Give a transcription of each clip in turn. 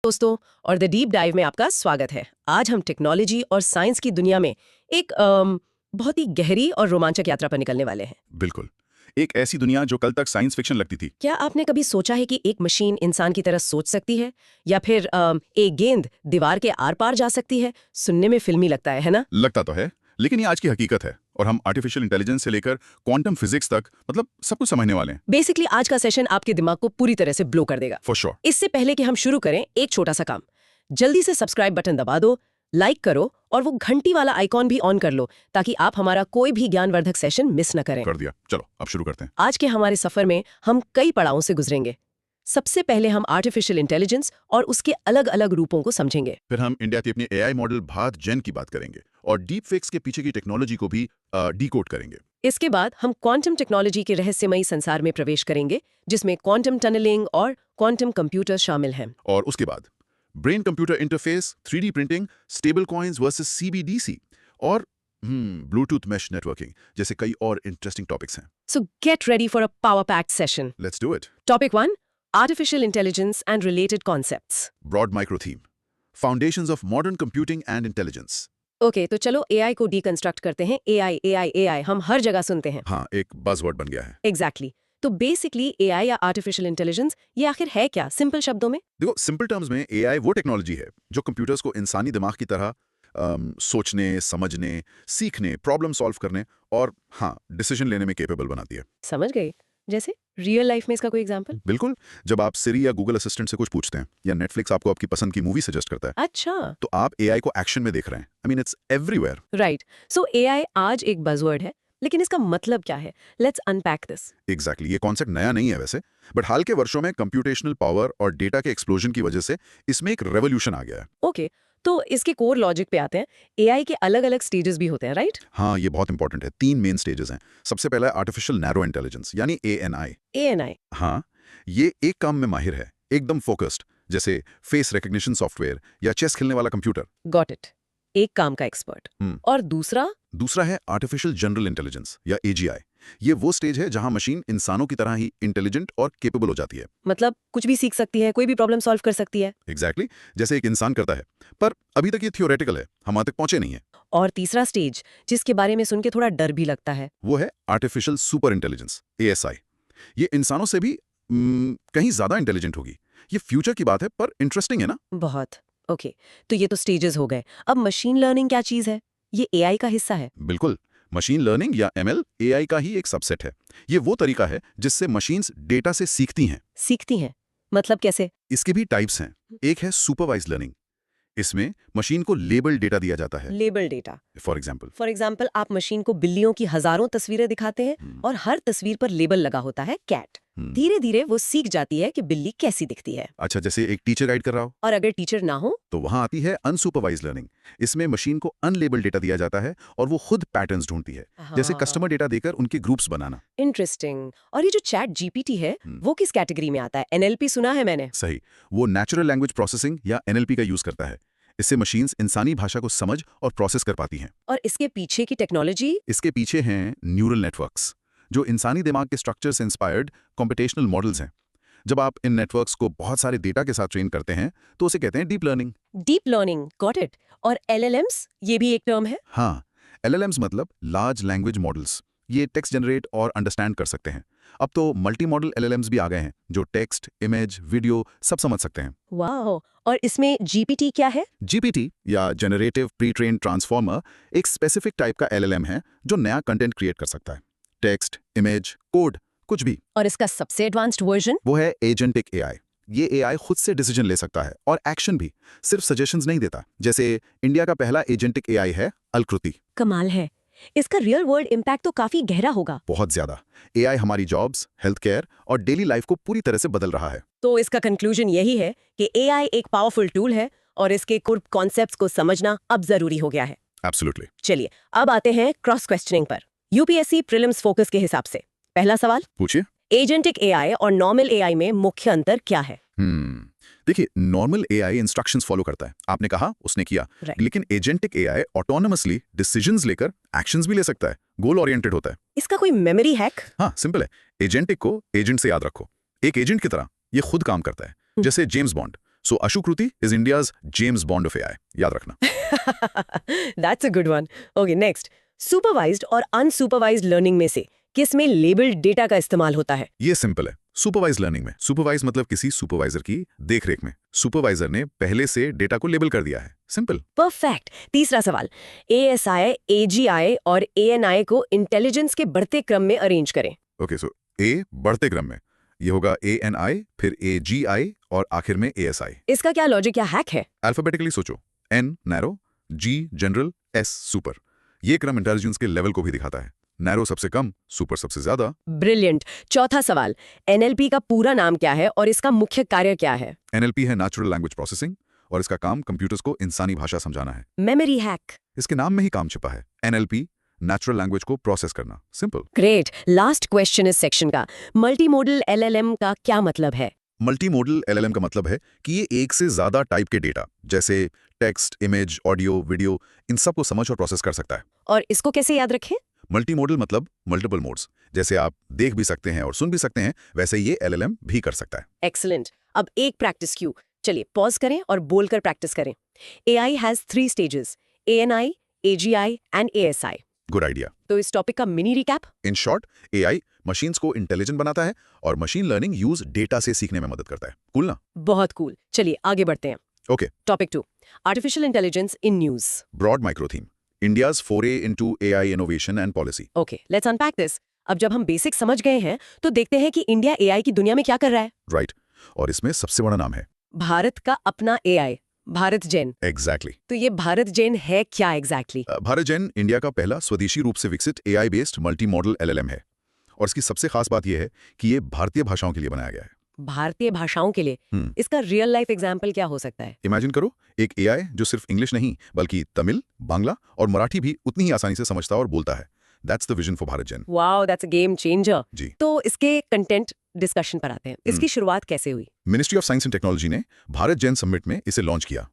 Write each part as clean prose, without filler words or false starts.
दोस्तों और the deep dive में आपका स्वागत है। आज हम टेक्नोलॉजी और साइंस की दुनिया में एक बहुत ही गहरी और रोमांचक यात्रा पर निकलने वाले हैं। बिल्कुल। एक ऐसी दुनिया जो कल तक साइंस फिक्शन लगती थी। क्या आपने कभी सोचा है कि एक मशीन इंसान की तरह सोच सकती है, या फिर एक गेंद दीवार के आर पार जा सकती है? सुनने में फिल्मी लगता है ना? लगता तो है, लेकिन ये आज की हकीकत है और हम आर्टिफिशियल इंटेलिजेंस से लेकर क्वांटम फिजिक्स तक मतलब सब कुछ समझने वाले हैं। बेसिकली आज का सेशन आपके दिमाग को पूरी तरह से ब्लो कर देगा। For sure. इससे पहले कि हम शुरू करें, एक छोटा सा काम। जल्दी से सब्सक्राइब बटन दबा दो, लाइक करो और वो घंटी वाला आइकॉन भी ऑन कर लो, ताकि आप हमारा कोई भी ज्ञानवर्धक सेशन मिस न करें। कर दिया। चलो अब शुरू करते हैं। आज के हमारे सफर में हम कई पड़ावों से गुजरेंगे। सबसे पहले हम आर्टिफिशियल इंटेलिजेंस और उसके अलग अलग रूपों को समझेंगे। फिर हम इंडिया के अपने एआई मॉडल भारत जेन की बात करेंगे और डीप फेक्स के पीछे की टेक्नोलॉजी को भी डीकोड करेंगे। इसके बाद हम क्वांटम टेक्नोलॉजी के रहस्यमयी संसार में प्रवेश करेंगे, जिसमें क्वांटम टनलिंग और क्वांटम कंप्यूटर शामिल हैं। और उसके बाद brain computer interface, 3D printing, stable coins versus CBDC और ब्लूटूथ मैश नेटवर्किंग जैसे कई और इंटरेस्टिंग टॉपिक्स हैं। So get ready for a power-packed session. Let's do it. Topic 1: Artificial Intelligence and Related Concepts. Broad micro theme, foundations of modern computing and intelligence. Okay, तो चलो AI को deconstruct करते हैं। AI हम हर जगह सुनते हैं। हाँ, एक बज़वर्ड बन गया है। एग्जैक्टली। तो बेसिकली AI या आर्टिफिशियल इंटेलिजेंस ये आखिर है क्या, सिंपल शब्दों में? देखो, सिंपल टर्म्स में एआई वो टेक्नोलॉजी है जो कंप्यूटर्स को इंसानी दिमाग की तरह सोचने, समझने, सीखने, प्रॉब्लम सॉल्व करने और हाँ, डिसीजन लेने में केपेबल बनाती है। समझ गई। जैसे रियल लाइफ में इसका कोई एग्जांपल? बिल्कुल। जब आप सिरी या गूगल असिस्टेंट से कुछ पूछते हैं या नेटफ्लिक्स आपको आपकी पसंद की मूवी सजेस्ट करता है, अच्छा, तो आप एआई को एक्शन में देख रहे हैं। I mean it's everywhere. Right. So AI आज एक बज़वर्ड है, लेकिन इसका मतलब क्या है? Let's unpack this. एग्जैक्टली। ये कॉन्सेप्ट नया नहीं है वैसे, बट हाल के वर्षों में कंप्यूटेशनल पावर और डेटा के एक्सप्लोजन की वजह से इसमें एक रेवोल्यूशन आ गया है। ओके, तो इसके कोर लॉजिक पे आते हैं। AI के अलग अलग स्टेजेस भी होते हैं, राइट? हाँ, ये बहुत इंपॉर्टेंट है। 3 मेन स्टेजेस हैं। सबसे पहला है आर्टिफिशियल नैरो इंटेलिजेंस यानी ANI। ANI। हाँ, ये एक काम में माहिर है, एकदम फोकस्ड, जैसे फेस रिकग्निशन सॉफ्टवेयर या चेस खेलने वाला कंप्यूटर। Got it. एक काम का एक्सपर्ट। और दूसरा है आर्टिफिशियल जनरल इंटेलिजेंस या AGI। ये वो स्टेज है जहां मशीन इंसानों की तरह ही इंटेलिजेंट और केपेबल हो जाती है। मतलब कुछ भी सीख सकती है, कोई भी प्रॉब्लम सॉल्व कर सकती है। एग्जैक्टली, जैसे एक इंसान करता है। पर अभी तक ये थियोरेटिकल है, हम वहां तक पहुंचे नहीं है। और तीसरा स्टेज, जिसके बारे में सुन के थोड़ा डर भी लगता है, वो है आर्टिफिशियल सुपर इंटेलिजेंस ASI। ये इंसानों से भी कहीं ज्यादा इंटेलिजेंट होगी। ये फ्यूचर की बात है, पर इंटरेस्टिंग है ना। बहुत। ओके, तो ये तो स्टेजेस हो गए। अब मशीन लर्निंग क्या चीज है? ये AI का हिस्सा है? बिल्कुल। मशीन लर्निंग या ML AI का ही एक सबसेट है। ये वो तरीका है जिससे मशीन्स डेटा से सीखती हैं। सीखती हैं? मतलब कैसे? इसके भी टाइप्स हैं। एक है सुपरवाइज्ड लर्निंग। इसमें मशीन को लेबल डेटा दिया जाता है। Label data? फॉर एग्जाम्पल आप मशीन को बिल्लियों की हजारों तस्वीरें दिखाते हैं और हर तस्वीर पर लेबल लगा होता है कैट। धीरे धीरे वो सीख जाती है कि बिल्ली कैसी दिखती है। अच्छा, जैसे एक टीचर गाइड कर रहा हो। और अगर टीचर ना हो तो वहां आती है अनसुपरवाइज्ड लर्निंग। इसमें मशीन को अनलेबल डेटा दिया जाता है और वो खुद पैटर्न्स ढूंढती है। जैसे कस्टमर डेटा देकर उनके ग्रुप्स बनाना। इंटरेस्टिंग। और ये जो चैट GPT है वो किस कैटेगरी में आता है? NLP सुना है मैंने। सही, वो नेचुरल लैंग्वेज प्रोसेसिंग या NLP का यूज करता है। इससे मशीन्स इंसानी भाषा को समझ और प्रोसेस कर पाती हैं। और इसके पीछे की टेक्नोलॉजी? इसके पीछे हैं न्यूरल नेटवर्क्स, जो इंसानी दिमाग के स्ट्रक्चर से इंस्पायर्ड कॉम्पिटेशनल मॉडल्स हैं। जब आप इन नेटवर्क्स को बहुत सारे डेटा के साथ ट्रेन करते हैं तो उसे कहते हैं deep learning. Deep learning, got it. और LLMs, ये भी एक टर्म है? हाँ, LLMs मतलब लार्ज लैंग्वेज मॉडल्स। ये टेक्स्ट जनरेट और अंडरस्टैंड कर सकते हैं। अब तो मल्टी मॉडल LLMs भी आ गए हैं जो टेक्स्ट, इमेज, वीडियो सब समझ सकते हैं। वाह। और इसमें GPT क्या है? GPT या जनरेटिव प्री ट्रेन ट्रांसफॉर्मर एक स्पेसिफिक टाइप का LLM है जो नया कंटेंट क्रिएट कर सकता है। टेक्स्ट, इमेज, कोड, कुछ भी। और इसका सबसे एडवांस्ड वर्जन? वो है एजेंटिक AI। ये AI खुद से डिसीजन ले सकता है और एक्शन भी, सिर्फ सजेशंस नहीं देता। जैसे इंडिया का पहला एजेंटिक AI है अलकृति। कमाल है। इसका रियल वर्ल्ड इम्पैक्ट तो काफी गहरा होगा। बहुत ज्यादा। AI हमारी जॉब्स, हेल्थ केयर और डेली लाइफ को पूरी तरह से बदल रहा है। तो इसका कंक्लूजन यही है कि AI एक पावरफुल टूल है और इसके कोर कॉन्सेप्ट्स को समझना अब जरूरी हो गया है। एब्सोल्युटली। चलिए अब आते हैं क्रॉस क्वेश्चनिंग पर। UPSC प्रीलिम्स फोकस के हिसाब से पहला सवाल, पूछिए। एजेंटिक AI और नॉर्मल AI में मुख्य अंतर क्या है? देखिए, नॉर्मल AI इंस्ट्रक्शंस फॉलो करता है। आपने कहा, उसने किया। लेकिन एजेंटिक AI ऑटोनोमसली डिसीजंस लेकर एक्शंस भी ले सकता है, गोल ओरिएंटेड होता है। इसका कोई मेमोरी हैक? हाँ, सिंपल है। एजेंटिक को एजेंट से याद रखो। एक एजेंट की तरह ये खुद काम करता है, जैसे James bond. So Ashu Kriti is India's James bond of AI, याद रखना। That's a good one. Okay, next, supervised और अनसुपरवाइज्ड लर्निंग में से किस में लेबल्ड डेटा का इस्तेमाल होता है? ये सिंपल है। सुपरवाइज लर्निंग में सुपरवाइज मतलब किसी सुपरवाइजर की देखरेख में सुपरवाइजर ने पहले से डेटा को लेबल कर दिया है। सिंपल। परफेक्ट। तीसरा सवाल, एएसआई, एजीआई और एएनआई को इंटेलिजेंस के बढ़ते क्रम में अरेंज करें। ओके, सो ए बढ़ते क्रम में, ये होगा एएनआई, फिर एजीआई और आखिर में एएसआई। इसका क्या लॉजिक या हैक है? अल्फाबेटिकली सोचो, एन नैरो, जी जनरल, एस सुपर। ये क्रम इंटेलिजेंस के लेवल को भी दिखाता है। नैरो सबसे कम, सुपर सबसे ज्यादा। ब्रिलियंट। चौथा सवाल, एनएलपी का पूरा नाम क्या है और इसका मुख्य कार्य क्या है? एनएलपी है नेचुरल लैंग्वेज प्रोसेसिंग और इसका काम कंप्यूटर्स को इंसानी भाषा समझाना है। Memory hack. इसके नाम में ही काम छिपा है। एनएलपी नेचुरल लैंग्वेज को प्रोसेस करना। सिंपल। ग्रेट। लास्ट क्वेश्चन इस सेक्शन का, मल्टीमोडल एलएलएम का क्या मतलब है? मल्टीमोडल एलएलएम का मतलब है कि ये एक से ज्यादा टाइप के डेटा जैसे टेक्स्ट, इमेज, ऑडियो, वीडियो, इन सब को समझ और प्रोसेस कर सकता है। और इसको कैसे याद रखें? मल्टीमोडल मतलब मल्टीपल मोड्स, जैसे आप देख भी सकते हैं और सुन भी सकते हैं, वैसे ये एलएलएम भी कर सकता है। एक्सीलेंट। अब एक प्रैक्टिस क्यू, चलिए पॉज करें और बोलकर प्रैक्टिस करें। AI has 3 stages, ANI, AGI and ASI. Good idea. तो इस टॉपिक का mini recap. In short, AI machines को इंटेलिजेंट बनाता है और मशीन लर्निंग यूज डेटा से सीखने में मदद करता है। कूल ना? बहुत कूल। चलिए आगे बढ़ते हैं। Okay. Topic 2, artificial intelligence in news. Broad micro theme, India's foray into AI innovation and policy. Okay, let's unpack this. अब जब हम बेसिक समझ गए हैं तो देखते हैं कि इंडिया एआई की दुनिया में क्या कर रहा है। राइट, और इसमें सबसे बड़ा नाम है भारत का अपना एआई, भारत जेन। एग्जैक्टली। तो ये भारत जेन है क्या एग्जैक्टली? भारत जेन इंडिया का पहला स्वदेशी रूप से विकसित AI based multi modal LLM है और इसकी सबसे खास बात यह है कि ये भारतीय भाषाओं के लिए बनाया गया है। भारतीय भाषाओं के लिए? इसका रियल लाइफ एग्जाम्पल क्या हो सकता है? इमेजिन करो, एक एआई जो सिर्फ इंग्लिश नहीं बल्कि तमिल, बांग्ला और मराठी भी उतनी ही आसानी से समझता और बोलता है। That's the vision for BharatGen. Wow, that's a game changer. जी। तो इसके कंटेंट डिस्कशन पर आते हैं। इसकी शुरुआत कैसे हुई? Ministry of science and technology ने भारत जेन समिट में इसे लॉन्च किया।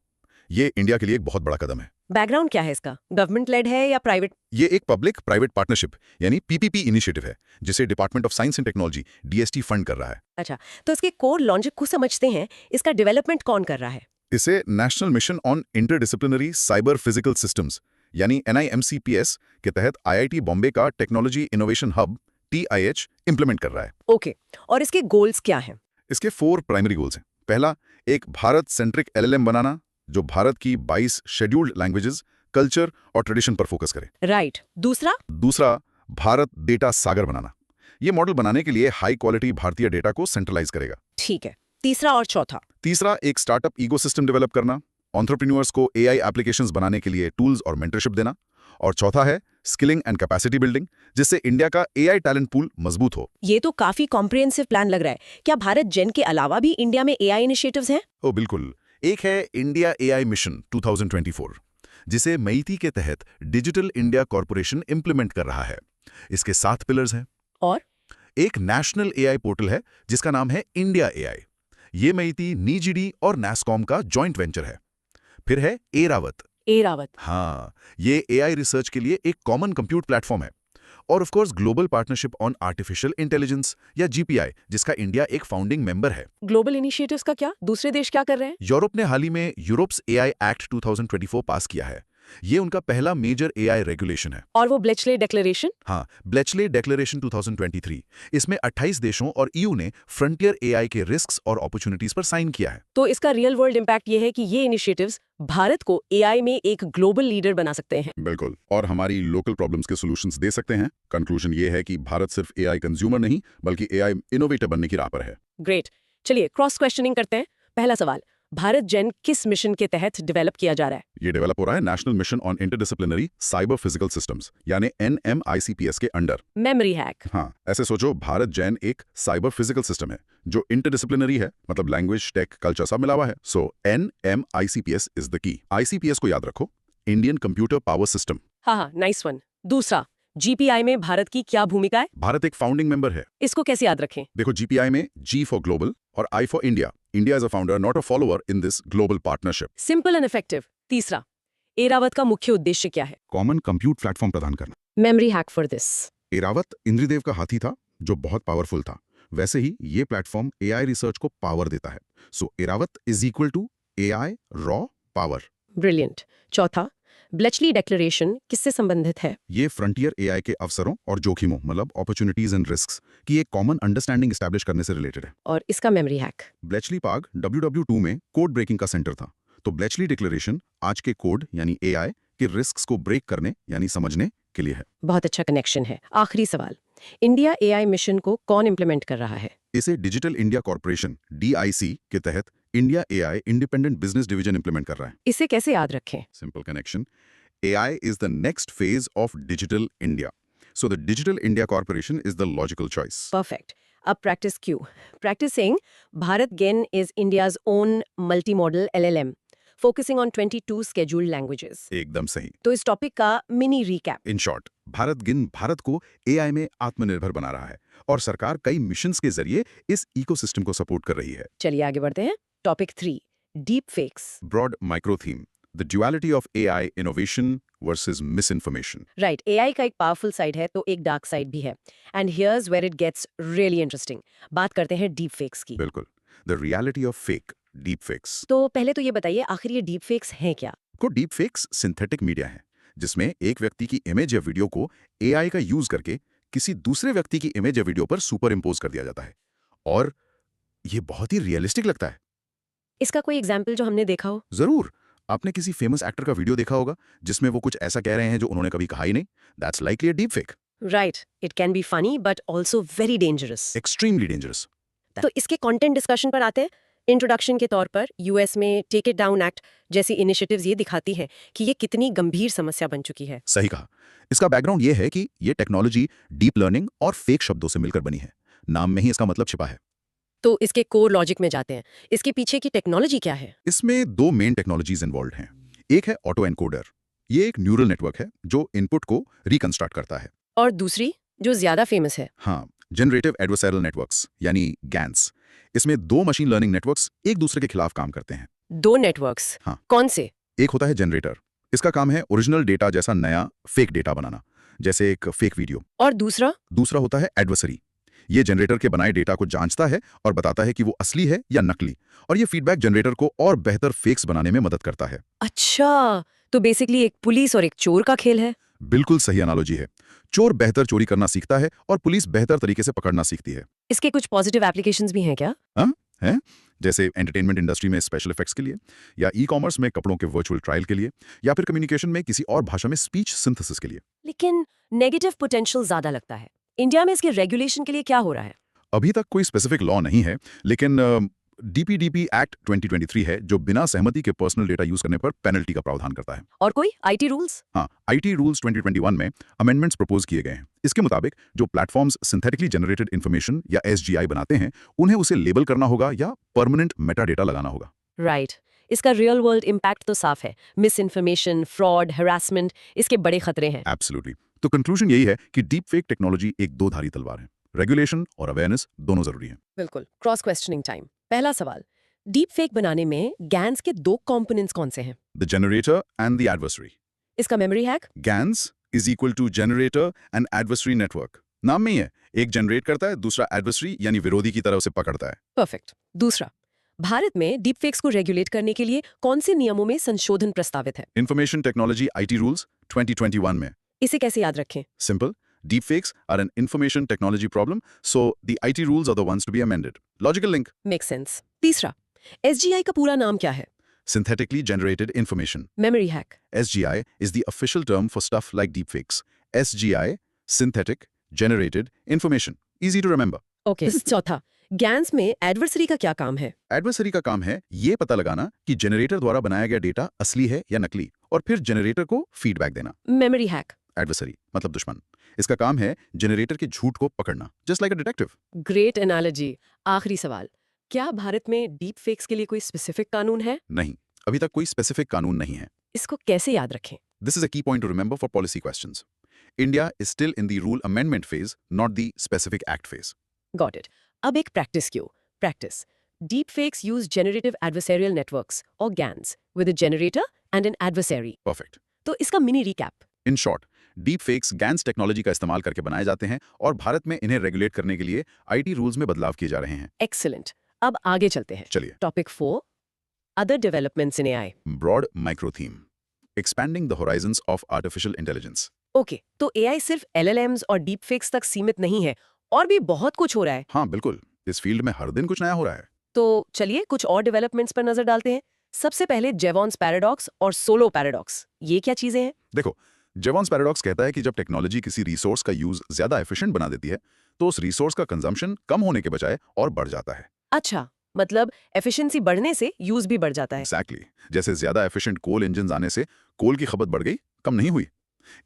ये इंडिया के लिए एक बहुत बड़ा कदम है। बैकग्राउंड क्या है इसका? गवर्नमेंट लेड है या प्राइवेट? ये एक पब्लिक प्राइवेट पार्टनरशिप यानी पीपीपी इनिशिएटिव है जिसे department of science and technology DST fund कर रहा है। अच्छा, तो इसके कोर लॉजिक को समझते हैं। इसका डेवलपमेंट कौन कर रहा है? इसे national mission on interdisciplinary cyber physical systems यानी NIMCPS के तहत IIT बॉम्बे का technology innovation hub TIH implement कर रहा है। ओके, और इसके गोल्स क्या हैं? इसके 4 प्राइमरी गोल्स हैं। पहला, एक भारत सेंट्रिक एलएलएम बनाना जो भारत की 22 शेड्यूल्ड लैंग्वेजेस, कल्चर और ट्रेडिशन पर फोकस करे। राइट। दूसरा, भारत डेटा सागर बनाना। ये मॉडल बनाने के लिए हाई क्वालिटी भारतीय डेटा को सेंट्रलाइज करेगा। ठीक है। तीसरा और चौथा? तीसरा, एक स्टार्टअप इकोसिस्टम डेवलप करना, एंटरप्रेन्योर्स को एआई एप्लीकेशंस बनाने के लिए टूल्स और मेंटरशिप देना। और चौथा है स्किलिंग एंड कैपेसिटी बिल्डिंग, जिससे इंडिया का एआई टैलेंट पूल मजबूत हो। ये तो काफी कॉम्प्रिहेंसिव प्लान लग रहा है। क्या भारत जेन के अलावा भी इंडिया में एआई इनिशिएटिव्स हैं? ओ बिल्कुल। एक है इंडिया एआई मिशन 2024, जिसे मईती के तहत डिजिटल इंडिया कॉर्पोरेशन इंप्लीमेंट कर रहा है। इसके 7 पिलर्स हैं। और एक नेशनल एआई पोर्टल है जिसका नाम है इंडिया एआई। ये मईती, नीजीडी और नैस्कॉम का जॉइंट वेंचर है। फिर है एरावत। हाँ, ये एआई रिसर्च के लिए एक कॉमन कंप्यूट प्लेटफॉर्म है। और of course global partnership on artificial intelligence या जीपीआई, जिसका इंडिया एक फाउंडिंग मेंबर है। ग्लोबल इनिशिएटिव्स का क्या? दूसरे देश क्या कर रहे हैं? यूरोप ने हाल ही में यूरोप्स एआई एक्ट 2024 पास किया है। ये उनका पहला मेजर एआई रेगुलेशन है। और वो ब्लेचले डिक्लेरेशन? हाँ, ब्लेचले डिक्लेरेशन 2023। इसमें 28 देशों और ईयू ने फ्रंटियर एआई के रिस्क्स और अपॉर्चुनिटीज पर साइन किया है। तो इसका रियल वर्ल्ड इंपैक्ट ये है कि ये इनिशिएटिव्स भारत को एआई में एक ग्लोबल लीडर बना सकते हैं। बिल्कुल, और हमारी लोकल प्रॉब्लम्स के सॉल्यूशंस दे सकते हैं। कंक्लूजन ये है कि भारत सिर्फ एआई कंज्यूमर नहीं बल्कि एआई इनोवेटर बनने की राह पर है। ग्रेट। चलिए क्रॉस क्वेश्चनिंग करते हैं। पहला सवाल, भारत जेन किस मिशन के तहत डेवलप किया जा रहा है? ये डेवलप हो रहा है national mission on interdisciplinary cyber physical systems यानी NMICPS के अंडर। Memory hack. हाँ, ऐसे सोचो, भारत जेन एक साइबर फिजिकल सिस्टम है जो इंटरडिसिप्लिनरी है, मतलब लैंग्वेज, टेक, कल्चर सब मिला हुआ है। सो NMICPS is the key. ICPS को याद रखो, इंडियन कंप्यूटर पावर सिस्टम। हाँ, नाइस वन। दूसरा, जीपीआई में भारत की क्या भूमिका है? भारत एक फाउंडिंग मेंबर है। इसको कैसे याद रखें? देखो, जीपीआई में G फॉर ग्लोबल और I for India. India is a founder, not a follower in this global partnership. Simple and effective. तीसरा, एरावत का मुख्य उद्देश्य क्या है? कॉमन कंप्यूट प्लेटफॉर्म प्रदान करना। Memory hack for this. Airavat Indradev का हाथी था जो बहुत पावरफुल था। वैसे ही ये प्लेटफॉर्म एआई रिसर्च को पावर देता है। So Airawat is equal to AI raw power. Brilliant. चौथा, ब्लेचली डिक्लेरेशन किससे संबंधित है? ये फ्रंटियर एआई के अवसरों और जोखिमों मतलब अपॉर्चुनिटीज एंड रिस्क्स की एक कॉमन अंडरस्टैंडिंग एस्टैब्लिश करने से रिलेटेड है। और इसका मेमोरी हैक? ब्लेचली पाग WW2 में कोड ब्रेकिंग का सेंटर था, तो ब्लेचली डिक्लेरेशन आज के कोड यानी एआई के रिस्क्स को ब्रेक करने यानी समझने के लिए है। बहुत अच्छा कनेक्शन है। आखिरी सवाल, इंडिया एआई मिशन को कौन इम्प्लीमेंट कर रहा है? इसे डिजिटल इंडिया कॉर्पोरेशन DIC के तहत India AI independent business division implement कर रहा है। इसे कैसे याद रखें? Simple connection, AI is the next phase of digital India. So the Digital India Corporation is the logical choice. Perfect. अब प्रैक्टिस क्यू? Practicing BharatGen is India's own multi model LLM focusing on 22 scheduled languages। एकदम सही। तो इस topic का mini recap. In short, BharatGen Bharat को AI में आत्मनिर्भर बना रहा है और सरकार कई मिशंस के जरिए इस इकोसिस्टम को सपोर्ट कर रही है। चलिए आगे बढ़ते हैं। Topic 3, deep fakes. Broad micro theme, the duality of AI innovation versus misinformation. Right, AI का एक पावरफुल साइड है तो एक डार्क साइड भी है। And here's where it gets really interesting. बात करते हैं डीप फेक्स की। बिल्कुल, the reality of fake deep fakes. तो पहले तो ये बताइए आखिर ये डीप फेक्स हैं क्या? को डीप फेक्स सिंथेटिक मीडिया है जिसमें एक व्यक्ति की इमेज या वीडियो को AI का यूज करके किसी दूसरे व्यक्ति की इमेज या वीडियो पर सुपर इम्पोज कर दिया जाता है और ये बहुत ही रियलिस्टिक लगता है। इसका कोई एग्जाम्पल जो हमने देखा हो? जरूर, आपने किसी फेमस एक्टर का वीडियो देखा होगा जिसमें वो कुछ ऐसा कह रहे हैं जो उन्होंने कभी कहा ही नहीं। That's likely a deep fake. Right, it can be funny but also very dangerous. Extremely dangerous. तो इसके कंटेंट डिस्कशन पर आते हैं। इंट्रोडक्शन के तौर पर यूएस में टेक इट डाउन एक्ट जैसी इनिशिएटिव्स ये दिखाती हैं कि ये कितनी गंभीर समस्या बन चुकी है। सही कहा। इसका बैकग्राउंड ये है कि ये टेक्नोलॉजी डीप लर्निंग और फेक शब्दों से मिलकर बनी है। नाम में ही इसका मतलब छिपा है। तो इसके कोर लॉजिक में जाते हैं। इसके पीछे की टेक्नोलॉजी क्या है? इसमें दो मेन टेक्नोलॉजीज इन्वॉल्व हैं। एक है ऑटो एनकोडर, ये एक न्यूरल नेटवर्क है जो इनपुट को रिकंस्ट्रक्ट करता है। और दूसरी जो ज्यादा फेमस है? हाँ, जनरेटिव एडवर्सरियल नेटवर्क्स यानी GANs। इसमें दो मशीन लर्निंग नेटवर्क्स एक दूसरे के खिलाफ काम करते हैं। दो नेटवर्क्स? हाँ। कौन से? एक होता है जनरेटर, इसका काम है ओरिजिनल डेटा जैसा नया फेक डेटा बनाना, जैसे एक फेक वीडियो। और दूसरा होता है एडवर्सरी, ये जनरेटर के बनाए डेटा को जांचता है और बताता है कि वो असली है या नकली, और ये फीडबैक जनरेटर को और बेहतर फेक्स बनाने में मदद करता है। अच्छा, तो बेसिकली एक पुलिस और एक चोर का खेल है। बिल्कुल सही एनालॉजी है। चोर बेहतर चोरी करना सीखता है और पुलिस बेहतर तरीके से पकड़ना सीखती है। इसके कुछ पॉजिटिव एप्लीकेशंस भी हैं क्या? हैं? जैसे एंटरटेनमेंट इंडस्ट्री में स्पेशल इफेक्ट्स के लिए, या ई-कॉमर्स में कपड़ों के वर्चुअल ट्रायल के लिए, या फिर कम्युनिकेशन में किसी और भाषा में स्पीच सिंथेसिस के लिए। लेकिन नेगेटिव पोटेंशियल ज्यादा लगता है। इंडिया में इसके रेगुलेशन के लिए क्या हो रहा है? अभी तक कोई स्पेसिफिक लॉ नहीं है, लेकिन DPDP एक्ट 2023 है जो बिना सहमति के पर्सनल डेटा यूज करने पर पेनल्टी का प्रावधान करता है। और कोई IT रूल्स? हाँ, IT रूल्स 2021 में अमेंडमेंट्स प्रपोज किए गए हैं। इसके मुताबिक जो प्लेटफॉर्म्स सिंथेटिकली जनरेटेड इन्फॉर्मेशन या SGI बनाते हैं, उन्हें उसे लेबल करना होगा या परमानेंट मेटा डेटा लगाना होगा। राइट। इसका रियल वर्ल्ड इम्पैक्ट तो साफ है। मिस इन्फॉर्मेशन, फ्रॉड, हैरासमेंट, इसके बड़े खतरे हैं। एब्सोल्युटली। तो कंक्लूजन यही है कि डीप फेक टेक्नोलॉजी एक दो धारी तलवार है। रेगुलेशन और अवेयरनेस दोनों जरूरी है। बिल्कुल। Cross questioning time. पहला सवाल, डीप फेक बनाने में GANs के दो कंपोनेंट्स कौन से हैं? The generator and the adversary. इसका memory hack? GANs is equal to generator and adversary network. नाम में ही है, एक जनरेट करता है, दूसरा एडवर्सरी यानी विरोधी की तरह उसे पकड़ता है। परफेक्ट। दूसरा, भारत में डीप फेक्स को रेगुलेट करने के लिए कौन से नियमों में संशोधन प्रस्तावित है? इंफॉर्मेशन टेक्नोलॉजी IT रूल्स 2021 में। इसे कैसे याद रखें? Simple. Deepfakes are an information technology problem, so the IT rules are the ones to be amended. Logical link. Make sense. तीसरा, SGI का पूरा नाम क्या है? Synthetically generated information. Memory hack? SGI is the official term for stuff like deepfakes. SGI, synthetic generated information. Easy to remember. Okay. चौथा, GANs में adversary का क्या काम है? एडवर्सरी का काम है ये पता लगाना कि जनरेटर द्वारा बनाया गया डेटा असली है या नकली, और फिर जनरेटर को फीडबैक देना। Memory hack? एडवर्सरी मतलब दुश्मन। इसका काम है जनरेटर के झूठ को पकड़ना, जस्ट लाइक अ डिटेक्टिव। Great analogy. आखिरी सवाल, क्या भारत में डीप फेक्स के लिए कोई स्पेसिफिक कानून है? नहीं, अभी तक कोई स्पेसिफिक कानून नहीं है। इसको कैसे याद रखें? This is a key point to remember for policy questions. India is still in the rule amendment phase, not the specific act phase. Got it. अब एक practice Q. Practice. Deep fakes use generative adversarial networks और GANs with a generator and an adversary. Perfect. तो इसका mini recap. In short, deep fakes GANs technology का इस्तेमाल करके बनाए जाते हैं और भारत में इन्हें रेगुलेट करने के लिए आईटी रूल्स में बदलाव किए जा रहे हैं। एक्सीलेंट। अब आगे चलते हैं। चलिए। Topic 4, other developments in AI. Broad micro theme, expanding the horizons of artificial intelligence. Okay, तो एआई सिर्फ एलएलएम्स और डीप फेक्स तक सीमित नहीं है, और भी बहुत कुछ हो रहा है। हाँ बिल्कुल, इस फील्ड में हर दिन कुछ नया हो रहा है। तो चलिए कुछ और डेवलपमेंट्स पर नजर डालते हैं। सबसे पहले जेवॉन्स पैराडॉक्स और सोलो पैराडॉक्स, ये क्या चीजें हैं? देखो, जेवॉन्स पैराडॉक्स कहता है कि जब टेक्नोलॉजी किसी रिसोर्स का यूज ज्यादा एफिशिएंट बना देती है तो उस रिसोर्स का कंजम्पशन कम होने के बजाय और बढ़ जाता है। अच्छा, मतलब एफिशिएंसी बढ़ने से यूज भी बढ़ जाता है। एग्जैक्टली, जैसे ज्यादा एफिशिएंट कोल इंजन आने से कोल की खपत बढ़ गई, कम नहीं हुई।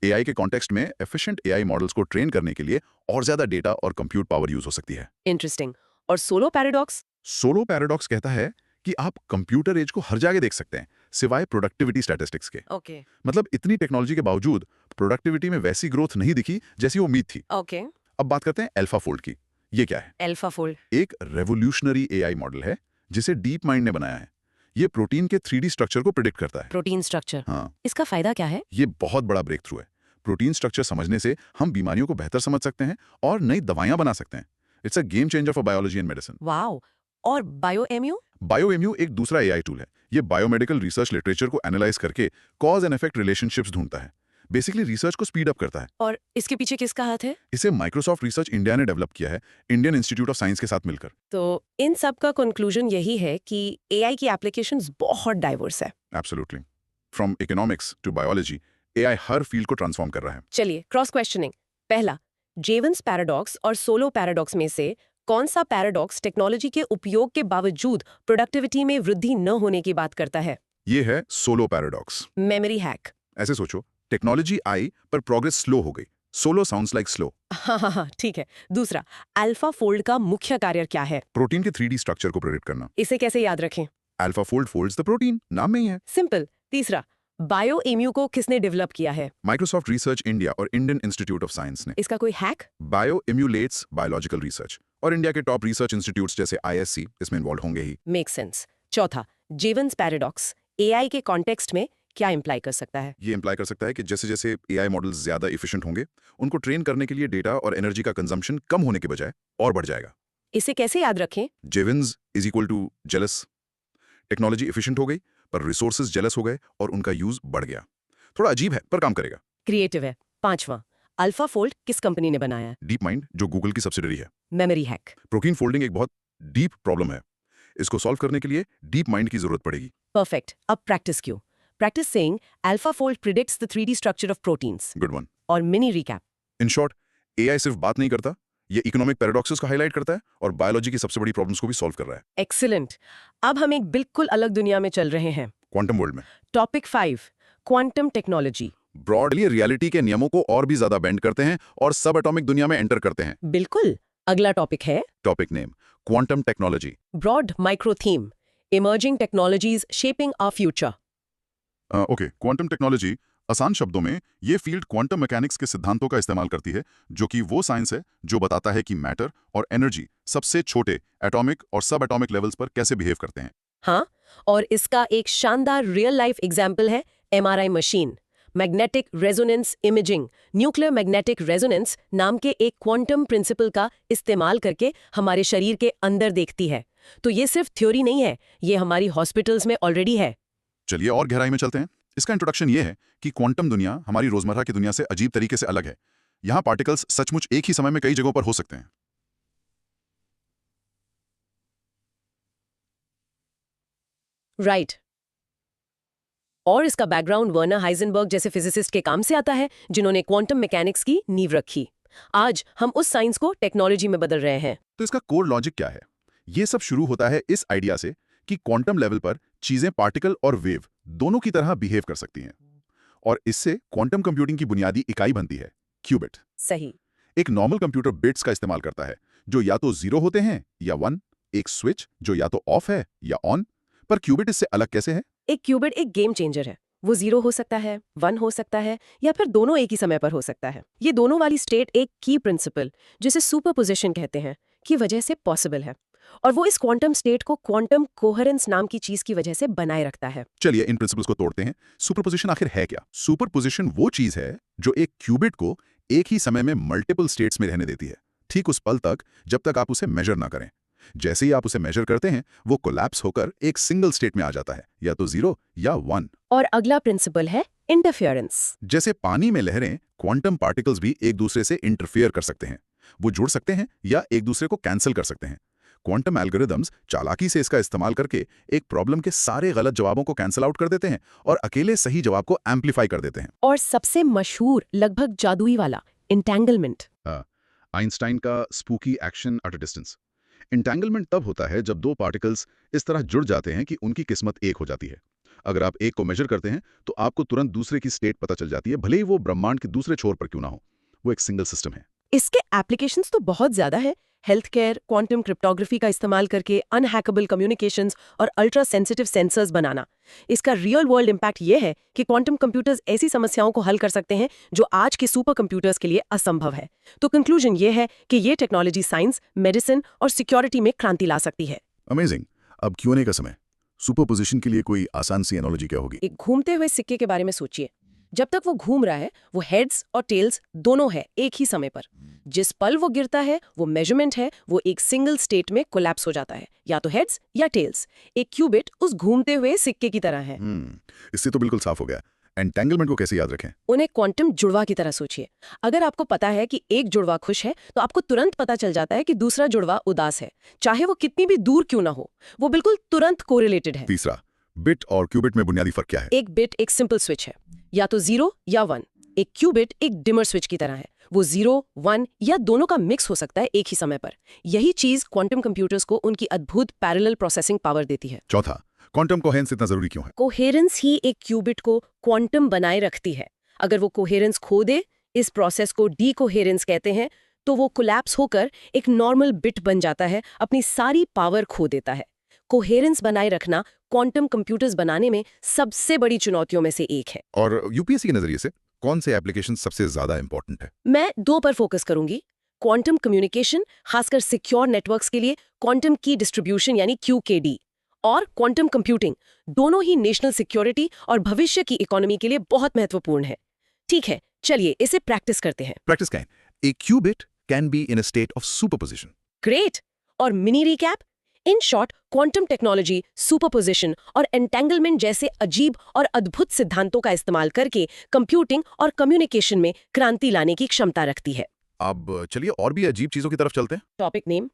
एआई के कॉन्टेक्स्ट में एफिशिएंट एआई मॉडल्स को ट्रेन करने के लिए और ज्यादा डेटा और कंप्यूट पावर यूज हो सकती है। इंटरेस्टिंग। और सोलो पैराडॉक्स? सोलो पैराडॉक्स कहता है कि आप कंप्यूटर एज को हर जगह देख सकते हैं सिवाय प्रोडक्टिविटी स्टैटिस्टिक्स के। ओके मतलब इतनी टेक्नोलॉजी के बावजूद प्रोडक्टिविटी में वैसी ग्रोथ नहीं दिखी जैसी उम्मीद थी। ओके। अब बात करते हैं अल्फाफोल्ड की। ये क्या है? अल्फाफोल्ड एक रेवोल्यूशनरी एआई मॉडल है जिसे डीप माइंड ने बनाया है। ये प्रोटीन के 3D स्ट्रक्चर को प्रिडिक्ट करता है। Protein structure? हाँ, इसका फायदा क्या है? ये बहुत बड़ा ब्रेक थ्रू है। प्रोटीन स्ट्रक्चर समझने से हम बीमारियों को बेहतर समझ सकते हैं और नई दवाइयां बना सकते हैं। It's a game changer for biology and medicine. Wow. और बायोएमयू? बायोएमयू एक दूसरा एआई टूल है। ये बायोमेडिकल रिसर्च लिटरेचर को एनालाइज करके कॉज एंड इफेक्ट रिलेशनशिप्स ढूंढता है। बेसिकली रिसर्च को स्पीड अप करता है। और इसके पीछे किसका हाथ है? इसे माइक्रोसॉफ्ट रिसर्च इंडिया ने डेवलप किया है, इंडियन इंस्टीट्यूट ऑफ साइंस के साथ मिलकर। तो इन सब का कंक्लूजन यही है कि एआई की एप्लीकेशंस बहुत डाइवर्स है। Absolutely, from economics to biology, AI हर फील्ड को ट्रांसफॉर्म कर रहा है। चलिए क्रॉस क्वेश्चनिंग। पहला, जेवंस पैराडॉक्स और सोलो पैराडॉक्स में से कौन सा पैराडॉक्स टेक्नोलॉजी के उपयोग के बावजूद प्रोडक्टिविटी में वृद्धि न होने की बात करता है? ये है सोलो पैराडॉक्स। Memory hack? ऐसे सोचो, टेक्नोलॉजी आई पर प्रोग्रेस स्लो हो गई। Solo sounds like slow. हाँ, ठीक है। दूसरा, अल्फा फोल्ड का मुख्य कार्य क्या है? प्रोटीन के 3D स्ट्रक्चर को प्रेडिक्ट करना। इसे कैसे याद रखें? Alpha fold folds the protein, नाम में ही है। सिंपल। तीसरा, बायोएम्यू को किसने डेवलप किया है? माइक्रोसॉफ्ट रिसर्च इंडिया और इंडियन इंस्टीट्यूट ऑफ साइंस ने। इसका कोई hack? Bio emulates biological research, और इंडिया के टॉप रिसर्च इंस्टीट्यूट्स जैसे आईएससी इसमें इन्वॉल्व होंगे ही। Make sense. चौथा, जेवंस पैराडॉक्स एआई के कॉन्टेक्स्ट में क्या इंप्लाई कर सकता है? ये इंप्लाई कर सकता है कि जैसे जैसे एआई मॉडल्स ज्यादा एफिशिएंट होंगे, उनको ट्रेन करने के लिए डेटा और एनर्जी का कंजम्पशन कम होने के बजाय और बढ़ जाएगा। इसे कैसे याद रखें? Jevons is equal to jealous. Technology efficient हो गई पर रिसोर्सेज जेलस हो गए और उनका यूज बढ़ गया। थोड़ा अजीब है पर काम करेगा। क्रिएटिव है। पांचवा, अल्फा फोल्ड किस कंपनी ने बनाया है? डीप माइंड, जो गूगल की सब्सिडरी है। Memory hack? प्रोटीन फोल्डिंग एक बहुत डीप प्रॉब्लम है। इसको सॉल्व करने के लिए डीप माइंड की जरूरत पड़ेगी। परफेक्ट। अब प्रैक्टिस क्यों? Practice saying AlphaFold predicts the 3D structure of proteins. Good one. और mini recap. In short, AI सिर्फ बात नहीं करता, ये इकोनॉमिक पैराडॉक्सेस को हाईलाइट करता है और बायोलॉजी की सबसे बड़ी प्रॉब्लम्स को भी सॉल्व कर रहा है। एक्सीलेंट। अब हम एक बिल्कुल अलग दुनिया में चल रहे हैं। क्वांटम वर्ल्ड में। Topic 5, quantum technology. Broadly reality के नियमों को और भी ज्यादा बेंड करते हैं और सब एटॉमिक दुनिया में एंटर करते हैं। बिल्कुल। अगला टॉपिक है topic name, quantum technology. Broad micro theme, emerging technologies shaping our future. Okay, quantum technology आसान शब्दों में ये फील्ड क्वांटम मैकेनिक्स के सिद्धांतों का इस्तेमाल करती है, जो कि वो साइंस है जो बताता है कि मैटर और एनर्जी सबसे छोटे एटॉमिक और सब एटॉमिक लेवल्स पर कैसे बिहेव करते हैं। हाँ, और इसका एक शानदार रियल लाइफ एग्जाम्पल है MRI machine. Magnetic resonance imaging nuclear magnetic resonance नाम के एक क्वांटम प्रिंसिपल का इस्तेमाल करके हमारे शरीर के अंदर देखती है। तो ये सिर्फ थ्योरी नहीं है, ये हमारी हॉस्पिटल्स में ऑलरेडी है। चलिए और गहराई में चलते हैं। इसका इंट्रोडक्शन ये है कि क्वांटम दुनिया हमारी रोजमर्रा की दुनिया से अजीब तरीके से अलग है। यहाँ पार्टिकल्स सचमुच एक ही समय में कई जगहों पर हो सकते हैं। राइट। और इसका बैकग्राउंड वर्नर हाइजेनबर्ग जैसे फिजिसिस्ट के काम से आता है, जिन्होंने क्वांटम मैकेनिक्स की नींव रखी। आज हम उस साइंस को टेक्नोलॉजी में बदल रहे हैं। तो इसका कोर लॉजिक क्या है? ये सब शुरू होता है इस आइडिया से कि क्वांटम लेवल पर चीजें पार्टिकल और वेव दोनों की तरह बिहेव कर सकती हैं, और इससे क्वांटम कंप्यूटिंग की बुनियादी इकाई बनती है, क्यूबिट। सही। एक नॉर्मल कंप्यूटर बिट्स का इस्तेमाल करता है, जो या तो 0 होते हैं या 1, एक स्विच जो या तो ऑफ है या ऑन। पर क्यूबिट इससे अलग कैसे है? एक क्यूबिट एक गेम चेंजर है। वो 0 हो सकता है, 1 हो सकता है, या फिर दोनों एक ही समय पर हो सकता है। ये दोनों वाली स्टेट एक की प्रिंसिपल, जिसे सुपरपोजिशन कहते हैं, की वजह से पॉसिबल है। और वो इस क्वांटम स्टेट को क्वांटम कोहेरेंस नाम की चीज की वजह से बनाए रखता है। चलिए इन प्रिंसिपल्स को तोड़ते हैं। सुपरपोजिशन आखिर है क्या? सुपरपोजिशन वो चीज है जो एक क्यूबिट को एक ही समय में मल्टीपल स्टेट्स में रहने देती है, ठीक उस पल तक जब तक आप उसे मेजर ना करें। जैसे ही आप उसे मेजर करते हैं वो कोलैप्स होकर एक सिंगल स्टेट में आ जाता है, या तो 0 या 1। और अगला प्रिंसिपल है इंटरफेरेंस। जैसे पानी में लहरें, क्वांटम पार्टिकल्स भी एक दूसरे से इंटरफेयर कर सकते हैं। वो जुड़ सकते हैं या एक दूसरे को कैंसिल कर सकते हैं। क्वांटम एल्गोरिदम्स चालाकी से इसका इस्तेमाल करके एक प्रॉब्लम के सारे गलत जवाबों को कैंसिल आउट कर देते हैं और अकेले सही जवाब को एम्पलीफाई कर देते हैं। और सबसे मशहूर, लगभग जादुई वाला, एंटेंगलमेंट। आइंस्टाइन का spooky action at a distance. Entanglement तब होता है जब दो पार्टिकल्स इस तरह जुड़ जाते हैं कि उनकी किस्मत एक हो जाती है। अगर आप एक को मेजर करते हैं तो आपको तुरंत दूसरे की स्टेट पता चल जाती है, भले ही वो ब्रह्मांड के दूसरे छोर पर क्यों ना हो। वो एक सिंगल सिस्टम है। इसके एप्लीकेशंस तो बहुत ज्यादा है। हेल्थ केयर, क्वांटम क्रिप्टोग्राफी का इस्तेमाल करके अनहैकेबल कम्युनिकेशंस और अल्ट्रा सेंसिटिव सेंसर्स बनाना। इसका रियल वर्ल्ड इम्पैक्ट ये है कि क्वांटम कंप्यूटर्स ऐसी समस्याओं को हल कर सकते हैं जो आज के सुपर कंप्यूटर्स के लिए असंभव है। तो कंक्लूजन ये है कि ये टेक्नोलॉजी साइंस, मेडिसिन और सिक्योरिटी में क्रांति ला सकती है। अमेजिंग। अब Q&A का समय। सुपरपोजिशन के लिए कोई आसान सी एनालॉजी क्या होगी? एक घूमते हुए सिक्के के बारे में सोचिए। जब तक वो घूम रहा है वो हेड्स और टेल्स दोनों है एक ही समय पर। जिस पल वो गिरता है वो मेजरमेंट है, वो एक सिंगल स्टेट में कोलैप्स हो जाता है, या तो हेड्स या टेल्स। एक क्यूबिट उस घूमते हुए सिक्के की तरह है। इससे तो बिल्कुल साफ हो गया। एंटेंगलमेंट को कैसे याद रखें? उन्हें क्वांटम जुड़वा की तरह सोचिए। अगर आपको पता है कि एक जुड़वा खुश है तो आपको तुरंत पता चल जाता है कि दूसरा जुड़वा उदास है, चाहे वो कितनी भी दूर क्यों ना हो। वो बिल्कुल तुरंत कोरिलेटेड है। तीसरा, बिट और क्यूबिट में बुनियादी फर्क क्या है? एक बिट एक सिंपल स्विच है, या तो 0 या 1। एक क्यूबिट एक डिमर स्विच की तरह है, वो 0, 1 या दोनों का मिक्स हो सकता है एक ही समय पर। यही चीज क्वांटम कंप्यूटर्स को उनकी अद्भुत पैरेलल प्रोसेसिंग पावर देती है। चौथा, क्वांटम कोहेरेंस इतना जरूरी क्यों है? कोहेरेंस ही एक क्यूबिट को क्वांटम बनाए रखती है। अगर वो कोहेरेंस खो दे, इस प्रोसेस को डीकोहेरेंस कहते हैं, तो वो कोलैप्स होकर एक नॉर्मल बिट बन जाता है, अपनी सारी पावर खो देता है। कोहेरेंस बनाए रखना क्वांटम कंप्यूटर्स बनाने में सबसे बड़ी चुनौतियों में से एक है। और यूपीएससी के नजरिए से कौन से एप्लीकेशन सबसे ज्यादा इंपॉर्टेंट है? मैं 2 पर फोकस करूंगी। क्वांटम कम्युनिकेशन, खासकर सिक्योर नेटवर्क्स के लिए क्वांटम की डिस्ट्रीब्यूशन यानी QKD, और क्वांटम कंप्यूटिंग, दोनों ही नेशनल सिक्योरिटी और भविष्य की इकोनॉमी के लिए बहुत महत्वपूर्ण है। ठीक है, चलिए इसे प्रैक्टिस करते हैं। प्रैक्टिस करें। A qubit can be in a state of superposition. Great. और mini recap. In short, quantum technology superposition और एंटेंगलमेंट जैसे अजीब और अद्भुत सिद्धांतों का इस्तेमाल करके कंप्यूटिंग और कम्युनिकेशन में क्रांति लाने की क्षमता रखती है। अब चलिए और भी अजीब चीजों की तरफ चलते हैं। Topic name,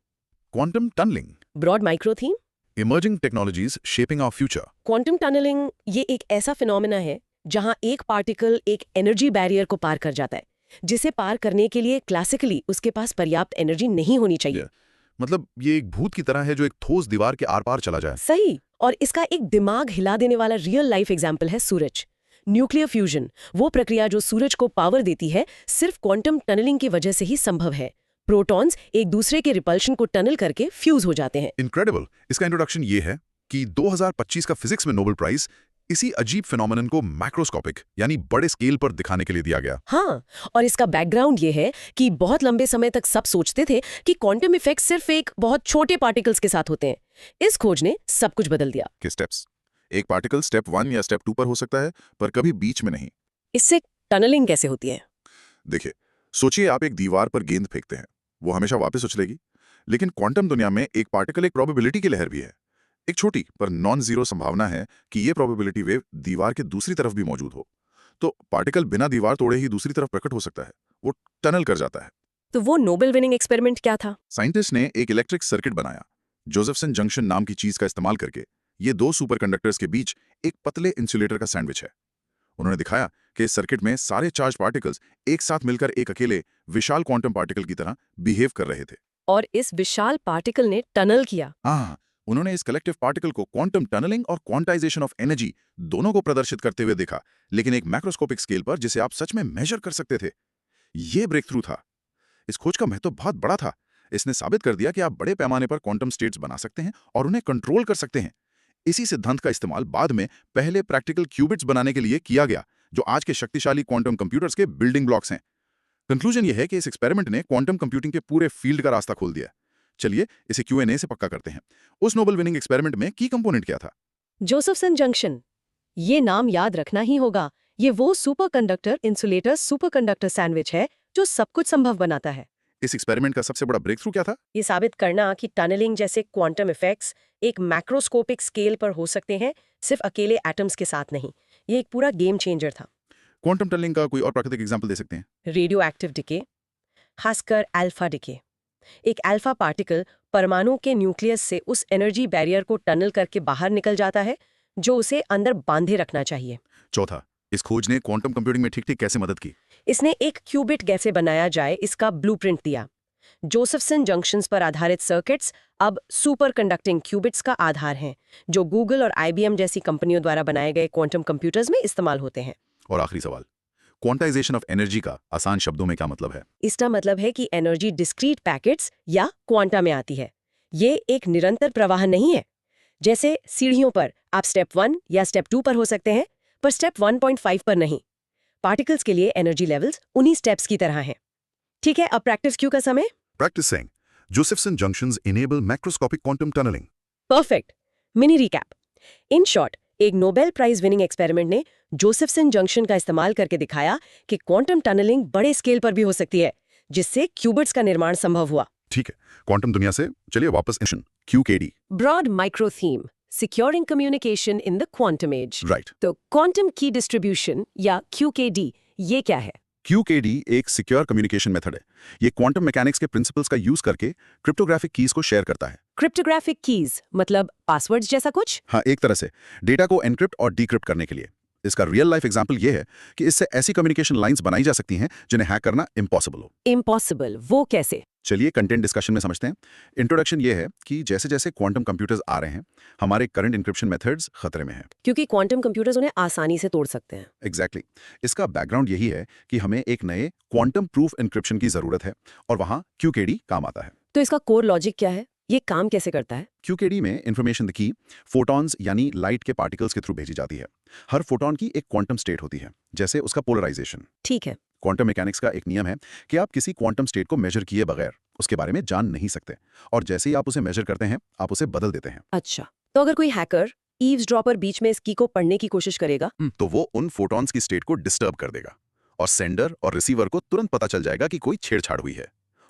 quantum tunneling. Broad micro theme, emerging technologies shaping our future. Quantum tunneling ये एक ऐसा फिनोमेना है जहां एक पार्टिकल एक एनर्जी बैरियर को पार कर जाता है, जिसे पार करने के लिए क्लासिकली उसके पास पर्याप्त एनर्जी नहीं होनी चाहिए। मतलब ये एक भूत की तरह है जो एक ठोस दीवार के आर पार चला जाए। सही। और इसका एक दिमाग हिला देने वाला रियल लाइफ एग्जाम्पल है सूरज। न्यूक्लियर फ्यूजन, वो प्रक्रिया जो सूरज को पावर देती है, सिर्फ क्वांटम टनलिंग की वजह से ही संभव है। प्रोटॉन्स एक दूसरे के रिपल्शन को टनल करके फ्यूज हो जाते हैं। इनक्रेडिबल। इसका इंट्रोडक्शन ये है कि 2025 का फिजिक्स में नोबेल प्राइज इसी अजीब फिनोमेनन को मैक्रोस्कोपिक यानी बड़े स्केल पर दिखाने के लिए दिया गया। हाँ, और इसका बैकग्राउंड ये है कि बहुत लंबे समय तक सब सोचते थे कि क्वांटम इफेक्ट सिर्फ एक बहुत छोटे पार्टिकल्स के साथ होते हैं। इस खोज ने सब कुछ बदल दिया। के स्टेप्स? एक पार्टिकल स्टेप 1 या स्टेप 2 पर हो सकता है, पर कभी बीच में नहीं। इससे टनलिंग कैसे होती है? देखिए, सोचिए आप एक दीवार पर गेंद फेंकते हैं, वो हमेशा वापस उछलेगी। लेकिन क्वांटम दुनिया में एक पार्टिकल एक प्रोबेबिलिटी की लहर भी है। एक छोटी पर नॉन जीरो संभावना है कि ये प्रोबेबिलिटी वेव दीवार के दूसरी तरफ भी मौजूद हो। तो पार्टिकल बिना दीवार तोड़े ही दूसरी तरफ प्रकट हो सकता है, वो टनल कर जाता है। तो वो नोबेल विनिंग एक्सपेरिमेंट क्या था? साइंटिस्ट ने एक इलेक्ट्रिक सर्किट बनाया, जोसेफसन जंक्शन नाम की चीज का इस्तेमाल करके। ये दो सुपरकंडक्टर्स के बीच एक पतले इंसुलेटर का सैंडविच है। उन्होंने दिखाया कि इस सर्किट में सारे चार्ज पार्टिकल्स एक साथ मिलकर एक अकेले विशाल क्वांटम पार्टिकल की तरह बिहेव कर रहे थे। और इस विशाल पार्टिकल ने टनल किया। हाँ, उन्होंने इस कलेक्टिव पार्टिकल को क्वांटम टनलिंग और क्वांटाइजेशन ऑफ एनर्जी दोनों को प्रदर्शित करते हुए देखा, लेकिन एक मैक्रोस्कोपिक स्केल पर जिसे आप सच में मेजर कर सकते थे। यह ब्रेक थ्रू था। इस खोज का महत्व बहुत बड़ा था। इसने साबित कर दिया कि आप बड़े पैमाने पर क्वांटम स्टेट्स बना सकते हैं और उन्हें कंट्रोल कर सकते हैं। इसी सिद्धांत का इस्तेमाल बाद में पहले प्रैक्टिकल क्यूबिट्स बनाने के लिए किया गया, जो आज के शक्तिशाली क्वांटम कंप्यूटर्स के बिल्डिंग ब्लॉक्स हैं। कंक्लूजन यह है कि इस एक्सपेरिमेंट ने क्वांटम कंप्यूटिंग के पूरे फील्ड का रास्ता खोल दिया। चलिए इसे Q&A से पक्का करते हैं। उस नोबेल विनिंग एक्सपेरिमेंट में की कंपोनेंट क्या था? Josephson junction. ये नाम याद रखना ही होगा। ये वो सुपरकंडक्टर इंसुलेटर सुपरकंडक्टर सैंडविच है जो सब कुछ संभव बनाता है। इस एक्सपेरिमेंट का सबसे बड़ा ब्रेक थ्रू क्या था? ये साबित करना कि टनलिंग जैसे क्वांटम इफेक्ट्स एक मैक्रोस्कोपिक स्केल पर हो सकते हैं, सिर्फ अकेले एटम्स के साथ नहीं। ये एक पूरा गेम चेंजर था। क्वांटम टनलिंग का कोई और प्राकृतिक एग्जांपल दे सकते हैं? रेडियो एक्टिव डिके, खासकर अल्फा डिके। एक अल्फा पार्टिकल परमाणु के न्यूक्लियस से उस एनर्जी बैरियर को टनल करके बाहर निकल जाता है जो उसे अंदर बांधे रखना चाहिए। चौथा, इस खोज ने क्वांटम कंप्यूटिंग में ठीक-ठीक कैसे मदद की? इसने एक क्यूबिट कैसे बनाया जाए इसका ब्लूप्रिंट दिया। जोसेफसन जंक्शंस पर आधारित सर्किट्स अब सुपर कंडक्टिंग क्यूबिट्स का आधार हैं, जो गूगल और IBM जैसी कंपनियों द्वारा बनाए गए क्वांटम कंप्यूटर्स में इस्तेमाल होते हैं। और आखिरी सवाल, क्वांटाइजेशन ऑफ एनर्जी का आसान शब्दों में क्या मतलब है? इसका मतलब है कि एनर्जी डिस्क्रीट पैकेट्स या क्वांटा में आती है। ये एक निरंतर प्रवाह नहीं है। जैसे सीढ़ियों पर आप स्टेप 1 या स्टेप 2 पर हो सकते हैं, पर स्टेप 1.5 पर नहीं। पार्टिकल्स के लिए एनर्जी लेवल्स उन्हीं स्टेप्स की तरह हैं। ठीक है, अब प्रैक्टिस क्यू का समय। Practicing. Josephson junctions enable macroscopic quantum tunneling. Perfect. Mini recap. In short, एक नोबेल प्राइज विनिंग एक्सपेरिमेंट ने जोसेफसन जंक्शन का इस्तेमाल करके दिखाया कि क्वांटम टनलिंग बड़े स्केल पर भी हो सकती है, जिससे क्यूबिट्स का निर्माण संभव हुआ। ठीक है, क्वांटम दुनिया से चलिए वापस mission QKD. Broad micro theme, securing communication in the quantum age. Right. तो क्वांटम की डिस्ट्रीब्यूशन या QKD ये क्या है? QKD एक सिक्योर कम्युनिकेशन मेथड है। ये क्वांटम मैकेनिक्स के प्रिंसिपल्स का यूज करके क्रिप्टोग्राफिक कीज को शेयर करता है। क्रिप्टोग्राफिक कीज मतलब पासवर्ड्स जैसा कुछ? हाँ, एक तरह से डेटा को एनक्रिप्ट और डिक्रिप्ट करने के लिए। इसका रियल लाइफ एग्जांपल ये है कि इससे ऐसी कम्युनिकेशन लाइंस बनाई जा सकती हैं जिन्हें हैक करना इम्पॉसिबल हो। इम्पॉसिबल, वो कैसे? चलिए कंटेंट डिस्कशन में समझते हैं। इंट्रोडक्शन ये है कि जैसे जैसे क्वांटम कंप्यूटर्स आ रहे हैं, हमारे करंट इंक्रिप्शन मेथड्स खतरे में हैं। क्योंकि क्वांटम कंप्यूटर्स उन्हें आसानी से तोड़ सकते हैं। एग्जैक्टली इसका बैकग्राउंड यही है कि हमें एक नए क्वांटम प्रूफ इंक्रिप्शन की जरूरत है और वहां QKD काम आता है। तो इसका कोर लॉजिक क्या है? ये काम कैसे करता है? QKD में इंफॉर्मेशन द की फोटॉन्स यानी लाइट के पार्टिकल्स के थ्रू भेजी जाती है। हर फोटॉन की एक क्वांटम स्टेट होती है, जैसे उसका पोलराइजेशन। ठीक है। क्वांटम मैकेनिक्स का एक नियम है कि आप किसी क्वांटम स्टेट को मेजर किए बगैर उसके बारे में जान नहीं सकते, और जैसे ही आप उसे मेजर करते हैं आप उसे बदल देते हैं। अच्छा, तो अगर कोई हैकर ईव्सड्रॉपर बीच में इस की को पढ़ने की कोशिश करेगा तो वो उन फोटॉन्स की स्टेट को डिस्टर्ब कर देगा और सेंडर और रिसीवर को तुरंत पता चल जाएगा कि कोई छेड़छाड़ हुई है।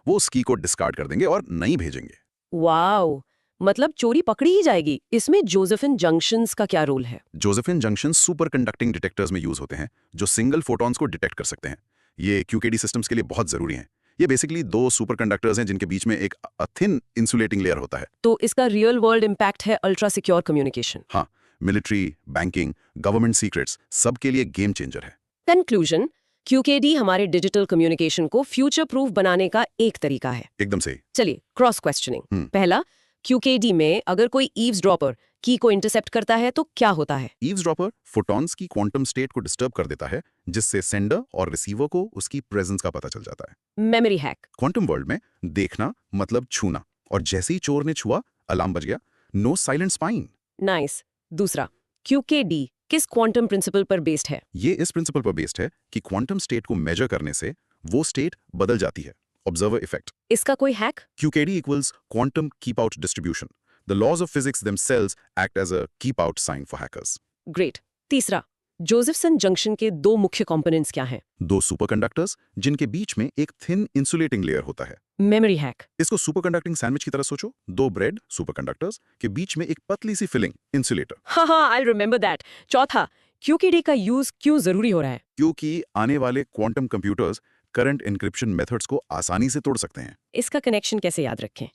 वो उस की को डिस्कार्ड कर देंगे और नहीं भेजेंगे। वाओ, मतलब चोरी पकड़ी ही जाएगी। इसमें जोसेफिन जंक्शंस का क्या रोल है? Josephine junction super conducting detectors में यूज होते हैं जो सिंगल फोटॉन्स को डिटेक्ट कर सकते हैं। ये QKD सिस्टम्स के लिए बहुत जरूरी हैं। ये बेसिकली दो सुपर कंडक्टर्स हैं जिनके बीच में एक थिन इंसुलेटिंग लेयर होता है। तो इसका रियल वर्ल्ड इम्पैक्ट है अल्ट्रा सिक्योर कम्युनिकेशन। हाँ, मिलिट्री, बैंकिंग, गवर्नमेंट सीक्रेट्स सब के लिए गेम चेंजर है। कंक्लूजन, QKD हमारे डिजिटल कम्युनिकेशन को फ्यूचर प्रूफ बनाने का एक तरीका है। एकदम सही। चलिए क्रॉस क्वेश्चनिंग। पहला, QKD में अगर कोई ईव्सड्रॉपर की को इंटरसेप्ट करता है तो क्या होता है? ईव्सड्रॉपर फोटॉन्स की क्वांटम स्टेट को डिस्टर्ब कर देता है, जिससे सेंडर और रिसीवर को उसकी प्रेजेंस का पता चल जाता है। Memory hack. क्वांटम वर्ल्ड में देखना मतलब छूना, और जैसे ही चोर ने छुआ अलार्म बज गया। No silent spine. नाइस। दूसरा, QKD किस क्वांटम प्रिंसिपल पर बेस्ड है? ये इस प्रिंसिपल पर बेस्ड है कि क्वांटम स्टेट को मेजर करने से वो स्टेट बदल जाती है। Observer effect. इसका कोई hack? QKD equals quantum keep-out distribution. The laws of physics themselves act as a keep-out sign for hackers. Great. तीसरा, जोसेफसन जंक्शन के दो मुख्य कंपोनेंट्स क्या हैं? दो सुपरकंडक्टर्स जिनके बीच में एक थिन इंसुलेटिंग लेयर होता है। Memory hack. इसको सुपरकंडक्टिंग सैंडविच की तरह सोचो। दो ब्रेड सुपरकंडक्टर्स के बीच में एक पतली सी फिलिंग इंसुलेटर। हाँ, आई रिमेंबर दैट। चौथा, QKD का यूज क्यों जरूरी हो रहा है? क्योंकि आने वाले quantum computers current encryption methods को आसानी से तोड़ सकते हैं। इसका कनेक्शन कैसे याद रखें?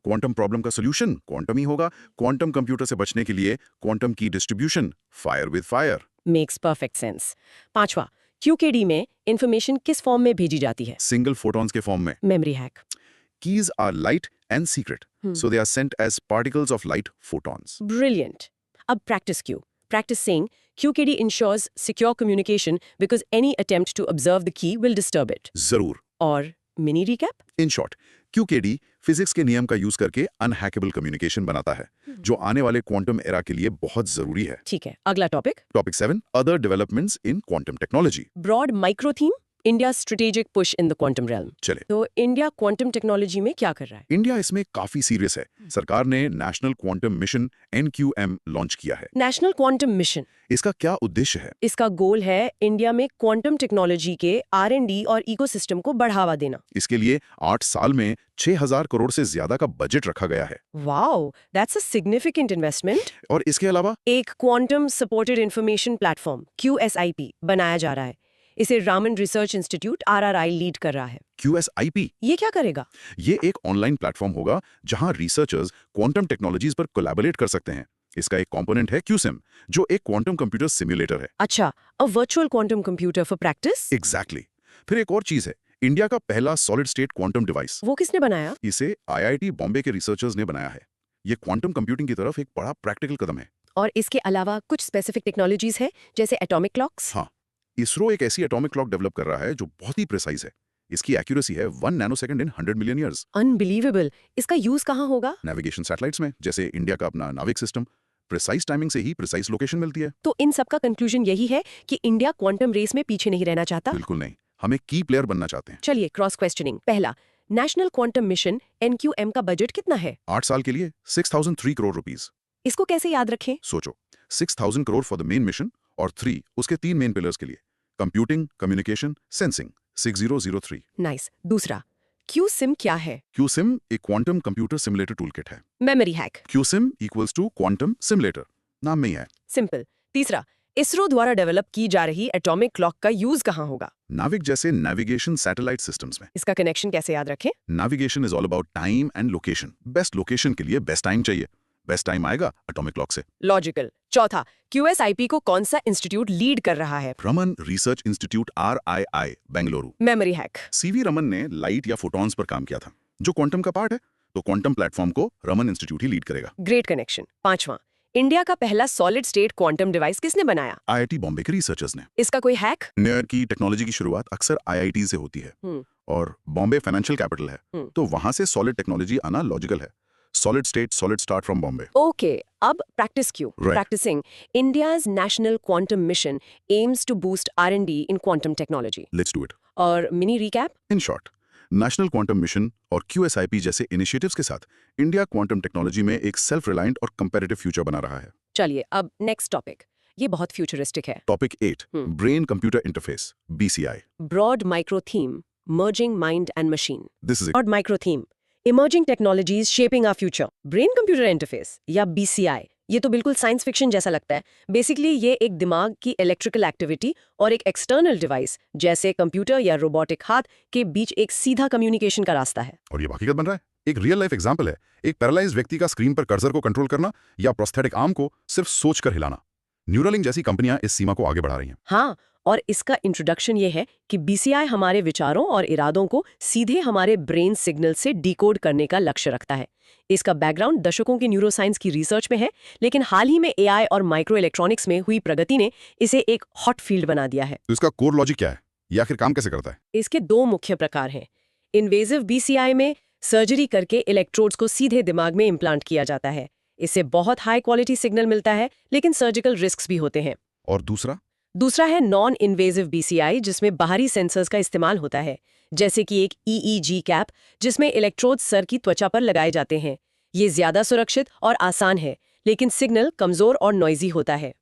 क्वांटम प्रॉब्लम का सॉल्यूशन क्वांटम ही होगा। क्वांटम कंप्यूटर से बचने के लिए quantum key distribution, fire with fire. Makes perfect sense. पांचवा, QKD में इंफॉर्मेशन किस फॉर्म में भेजी जाती है? सिंगल फोटॉन्स के फॉर्म में। Memory hack. Keys are light and secret, so they are sent as particles of light photons. Brilliant. अब practice क्यों? Practice saying QKD ensures secure communication because any attempt to observe the key will disturb it. जरूर। और mini recap? In short, QKD physics के नियम का use करके unhackable communication बनाता है, जो आने वाले क्वांटम एरा के लिए बहुत जरूरी है। ठीक है, अगला topic. Topic 7, other developments in quantum technology. Broad micro theme, India strategic push in the quantum realm. चले, तो इंडिया क्वांटम टेक्नोलॉजी में क्या कर रहा है? इंडिया इसमें काफी सीरियस है। सरकार ने national quantum mission NQM launch किया है। नेशनल क्वांटम मिशन, इसका क्या उद्देश्य है? इसका गोल है इंडिया में क्वांटम टेक्नोलॉजी के R&D और इकोसिस्टम को बढ़ावा देना। इसके लिए 8 साल में 6,000 करोड़ से ज्यादा का बजट रखा गया है। Wow, that's a significant investment. और इसके अलावा एक quantum supported information platform QSIP बनाया जा रहा है। इसे Raman research institute RRI lead कर रहा है। QSIP ये क्या करेगा? ये एक ऑनलाइन प्लेटफॉर्म होगा जहां रिसर्चर्स क्वांटम टेक्नोलॉजीज पर कोलैबोरेट कर सकते हैं। इसका एक कंपोनेंट है QSIM, जो एक क्वांटम कंप्यूटर सिम्युलेटर है। अच्छा, a virtual quantum computer for practice. Exactly. फिर एक और चीज है, इंडिया का पहला सॉलिड स्टेट क्वांटम डिवाइस। वो किसने बनाया? इसे IIT बॉम्बे के रिसर्चर्स ने बनाया है। ये क्वांटम कंप्यूटिंग की तरफ एक बड़ा प्रैक्टिकल कदम है। और इसके अलावा कुछ स्पेसिफिक टेक्नोलॉजीज है, जैसे एटॉमिक क्लॉक्स। हाँ, इसरो एक ऐसी एटॉमिक क्लॉक डेवलप कर रहा है जो बहुत ही प्रिसाइज है। इसकी एक्यूरेसी है 1 नैनोसेकंड इन 100 मिलियन ईयर्स। अनबिलीवेबल। इसका यूज कहाँ होगा? नेविगेशन सैटेलाइट्स में, जैसे इंडिया का अपना नाविक सिस्टम। प्रिसाइज टाइमिंग से ही प्रिसाइज लोकेशन मिलती है। तो इन सब का कंक्लूजन यही है कि इंडिया क्वांटम रेस में पीछे नहीं रहना चाहता। बिल्कुल नहीं, हमें की प्लेयर बनना चाहते हैं। चलिए क्रॉस क्वेश्चनिंग। पहला, नेशनल क्वांटम मिशन NQM का बजट कितना है? 8 साल के लिए 6,003 करोड़ रुपीस। इसको कैसे याद रखें? सोचो, 6,000 crore for the main mission और 3 उसके 3 मेन पिलर्स के लिए, कंप्यूटिंग, कम्युनिकेशन, सेंसिंग। 6003। नाइस। दूसरा, QSIM क्या है? QSIM एक क्वांटम कंप्यूटर सिमुलेटर टूलकिट है। Memory hack. QSIM equals to quantum simulator, नाम में ही है। सिंपल। तीसरा, इसरो द्वारा डेवलप की जा रही एटॉमिक क्लॉक का यूज कहाँ होगा? नाविक जैसे नेविगेशन सैटेलाइट सिस्टम्स में। इसका कनेक्शन कैसे याद रखें? Navigation is all about time and location. Best location के लिए बेस्ट टाइम चाहिए। बेस्ट टाइम आएगा एटॉमिक क्लॉक से। लॉजिकल। चौथा, QSIP को कौन सा इंस्टीट्यूट लीड कर रहा है? Raman research institute RII Bengaluru. Memory hack. CV Raman ने लाइट या फोटॉन्स पर काम किया था, जो क्वांटम का पार्ट है। तो क्वांटम प्लेटफॉर्म को रमन इंस्टीट्यूट ही लीड करेगा। Great connection. पांचवा, इंडिया का पहला सॉलिड स्टेट क्वांटम डिवाइस किसने बनाया? IIT बॉम्बे के रिसर्चर्स ने। इसका कोई हैक? नेयर की टेक्नोलॉजी की शुरुआत अक्सर IIT से होती है, और बॉम्बे फाइनेंशियल कैपिटल है, तो वहां से सॉलिड टेक्नोलॉजी आना लॉजिकल है। Solid state solid start from Bombay. Okay, अब प्रैक्टिस क्यों? Practicing India's national quantum mission aims to boost R&D in quantum technology. Let's do it. और mini recap. In short, national quantum mission और QSIP जैसे initiatives के साथ India quantum technology में एक self reliant और कंपैरेटिव फ्यूचर बना रहा है। चलिए अब नेक्स्ट टॉपिक। ये बहुत फ्यूचरिस्टिक है। Topic 8, brain computer interface, BCI। Broad micro theme, merging mind and machine. This is broad micro theme, emerging technologies shaping our future. Brain computer interface या BCI, ये तो बिल्कुल साइंस फिक्शन जैसा लगता है। बेसिकली ये एक दिमाग की इलेक्ट्रिकल एक्टिविटी और एक एक्सटर्नल डिवाइस जैसे कंप्यूटर या रोबोटिक हाथ के बीच एक सीधा कम्युनिकेशन का रास्ता है। और ये हकीकत बन रहा है। एक रियल लाइफ एग्जांपल है, एक पैरालाइज्ड व्यक्ति का स्क्रीन पर कर्सर को कंट्रोल करना या प्रोस्थेटिक आर्म को सिर्फ सोचकर हिलाना। न्यूरालिंक जैसी कंपनियां इस सीमा को आगे बढ़ा रही हैं। हाँ, और इसका इंट्रोडक्शन ये है कि BCI हमारे विचारों और इरादों को सीधे हमारे ब्रेन सिग्नल से डिकोड करने का लक्ष्य रखता है। इसका बैकग्राउंड दशकों की न्यूरोसाइंस की रिसर्च में है, लेकिन हाल ही में AI और माइक्रो इलेक्ट्रॉनिक्स में हुई प्रगति ने इसे एक हॉट फील्ड बना दिया है। तो इसका कोर लॉजिक क्या है, या आखिर काम कैसे करता है? इसके 2 मुख्य प्रकार हैं। इन्वेजिव BCI में सर्जरी करके इलेक्ट्रोड्स को सीधे दिमाग में इम्प्लांट किया जाता है। इससे बहुत हाई क्वालिटी सिग्नल मिलता है, लेकिन सर्जिकल रिस्क्स भी होते हैं। और दूसरा है नॉन इन्वेजिव BCI, जिसमें बाहरी सेंसर्स का इस्तेमाल होता है, जैसे कि एक EEG कैप, जिसमें इलेक्ट्रोड्स सर की त्वचा पर लगाए जाते हैं। ये ज्यादा सुरक्षित और आसान है, लेकिन सिग्नल कमजोर और नॉइजी होता है।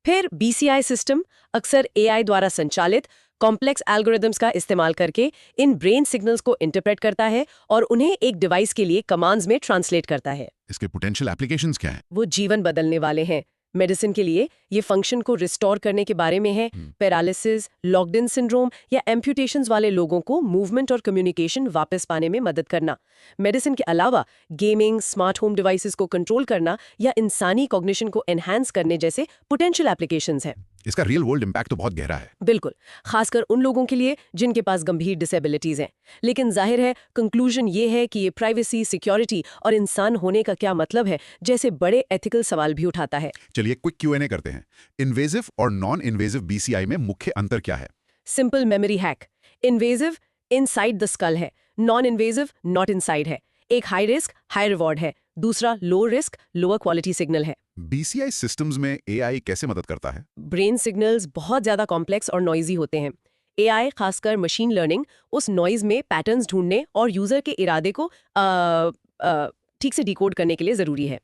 फिर BCI सिस्टम अक्सर AI द्वारा संचालित कॉम्प्लेक्स एल्गोरिदम्स का इस्तेमाल करके इन ब्रेन सिग्नल्स को इंटरप्रेट करता है और उन्हें एक डिवाइस के लिए कमांड्स में ट्रांसलेट करता है। इसके पोटेंशियल एप्लीकेशंस क्या हैं? वो जीवन बदलने वाले हैं। मेडिसिन के लिए ये फंक्शन को रिस्टोर करने के बारे में है। पैरालिसिस, लॉक्ड इन सिंड्रोम या एम्प्यूटेशंस वाले लोगों को मूवमेंट और कम्युनिकेशन वापस पाने में मदद करना। मेडिसिन के अलावा गेमिंग, स्मार्ट होम डिवाइसेस को कंट्रोल करना या इंसानी कॉग्निशन को एनहांस करने जैसे पोटेंशियल एप्लीकेशंस हैं। इसका रियल वर्ल्ड इम्पैक्ट तो बहुत गहरा है। बिल्कुल, खासकर उन लोगों के लिए जिनके पास गंभीर डिसेबिलिटीज हैं। लेकिन जाहिर है कंक्लूजन ये है कि ये प्राइवेसी, सिक्योरिटी और इंसान होने का क्या मतलब है जैसे बड़े एथिकल सवाल भी उठाता है। चलिए क्विक Q&A करते हैं। इन्वेजिव और नॉन इन्वेजिव BCI में मुख्य अंतर क्या है? Simple memory hack. Invasive inside the skull है, नॉन इन्वेजिव नॉट इनसाइड है। एक हाई रिस्क हाई रिवॉर्ड है, दूसरा low risk lower quality signal है। BCI सिस्टम्स में AI कैसे मदद करता है? ब्रेन सिग्नल्स बहुत ज्यादा कॉम्प्लेक्स और नॉइजी होते हैं, एआई खासकर मशीन लर्निंग उस नॉइज में पैटर्न्स ढूंढने और यूजर के इरादे को ठीक से डिकोड करने के लिए जरूरी है।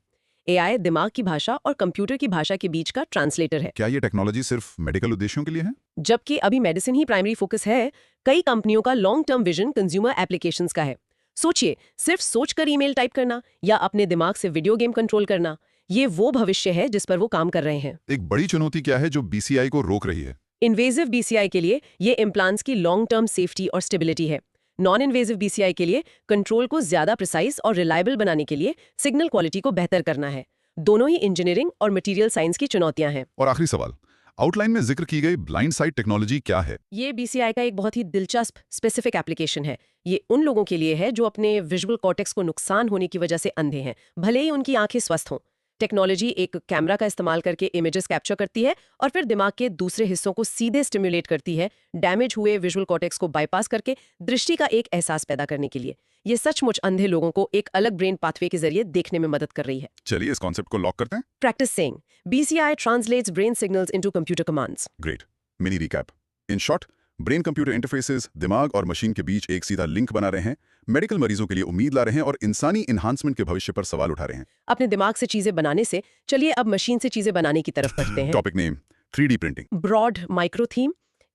एआई दिमाग की भाषा और कंप्यूटर की भाषा के बीच का ट्रांसलेटर है। क्या ये टेक्नोलॉजी सिर्फ मेडिकल उद्देश्यों के लिए है? जबकि अभी मेडिसिन ही प्राइमरी फोकस है, कई कंपनियों का long term vision consumer applications का है। सोचिए, सिर्फ सोचकर ईमेल टाइप करना या अपने दिमाग से वीडियो गेम कंट्रोल करना, ये वो भविष्य है जिस पर वो काम कर रहे हैं। एक बड़ी चुनौती क्या है जो बीसीआई को रोक रही है? इन्वेजिव बीसीआई के लिए ये इम्प्लांट्स की लॉन्ग टर्म सेफ्टी और स्टेबिलिटी है। नॉन इन्वेजिव बीसीआई के लिए कंट्रोल को ज्यादा प्रिसाइज और रिलायबल बनाने के लिए सिग्नल क्वालिटी को बेहतर करना है। दोनों ही इंजीनियरिंग और मटेरियल साइंस की चुनौतियां हैं। और आखिरी सवाल, आउटलाइन में जिक्र की गई ब्लाइंड साइड टेक्नोलॉजी क्या है? ये बीसीआई का एक बहुत ही दिलचस्प स्पेसिफिक एप्लीकेशन है। ये उन लोगों के लिए है जो अपने विजुअल कॉर्टेक्स को नुकसान होने की वजह से अंधे हैं, भले ही उनकी आंखें स्वस्थ हों। टेक्नोलॉजी एक कैमरा का इस्तेमाल करके इमेजेस कैप्चर करती है और फिर दिमाग के दूसरे हिस्सों को सीधे स्टिम्युलेट करती है, डैमेज हुए विजुअल कॉर्टेक्स को बाईपास करके दृष्टि का एक एहसास पैदा करने के लिए। ये सचमुच अंधे लोगों को एक अलग ब्रेन पाथवे के जरिए देखने में मदद कर रही है। चलिए इस कॉन्सेप्ट को लॉक करते हैं। Practice saying, BCI translates brain signals into computer commands. Great. Mini recap. In short, brain computer interfaces दिमाग और मशीन के बीच एक सीधा लिंक बना रहे हैं, मेडिकल मरीजों के लिए उम्मीद ला रहे हैं और इंसानी इन्हांसमेंट के भविष्य पर सवाल उठा रहे हैं। अपने दिमाग से चीजें बनाने से चलिए अब मशीन से चीजें बनाने की तरफ बढ़ते हैं। Topic name 3D printing. Broad micro theme,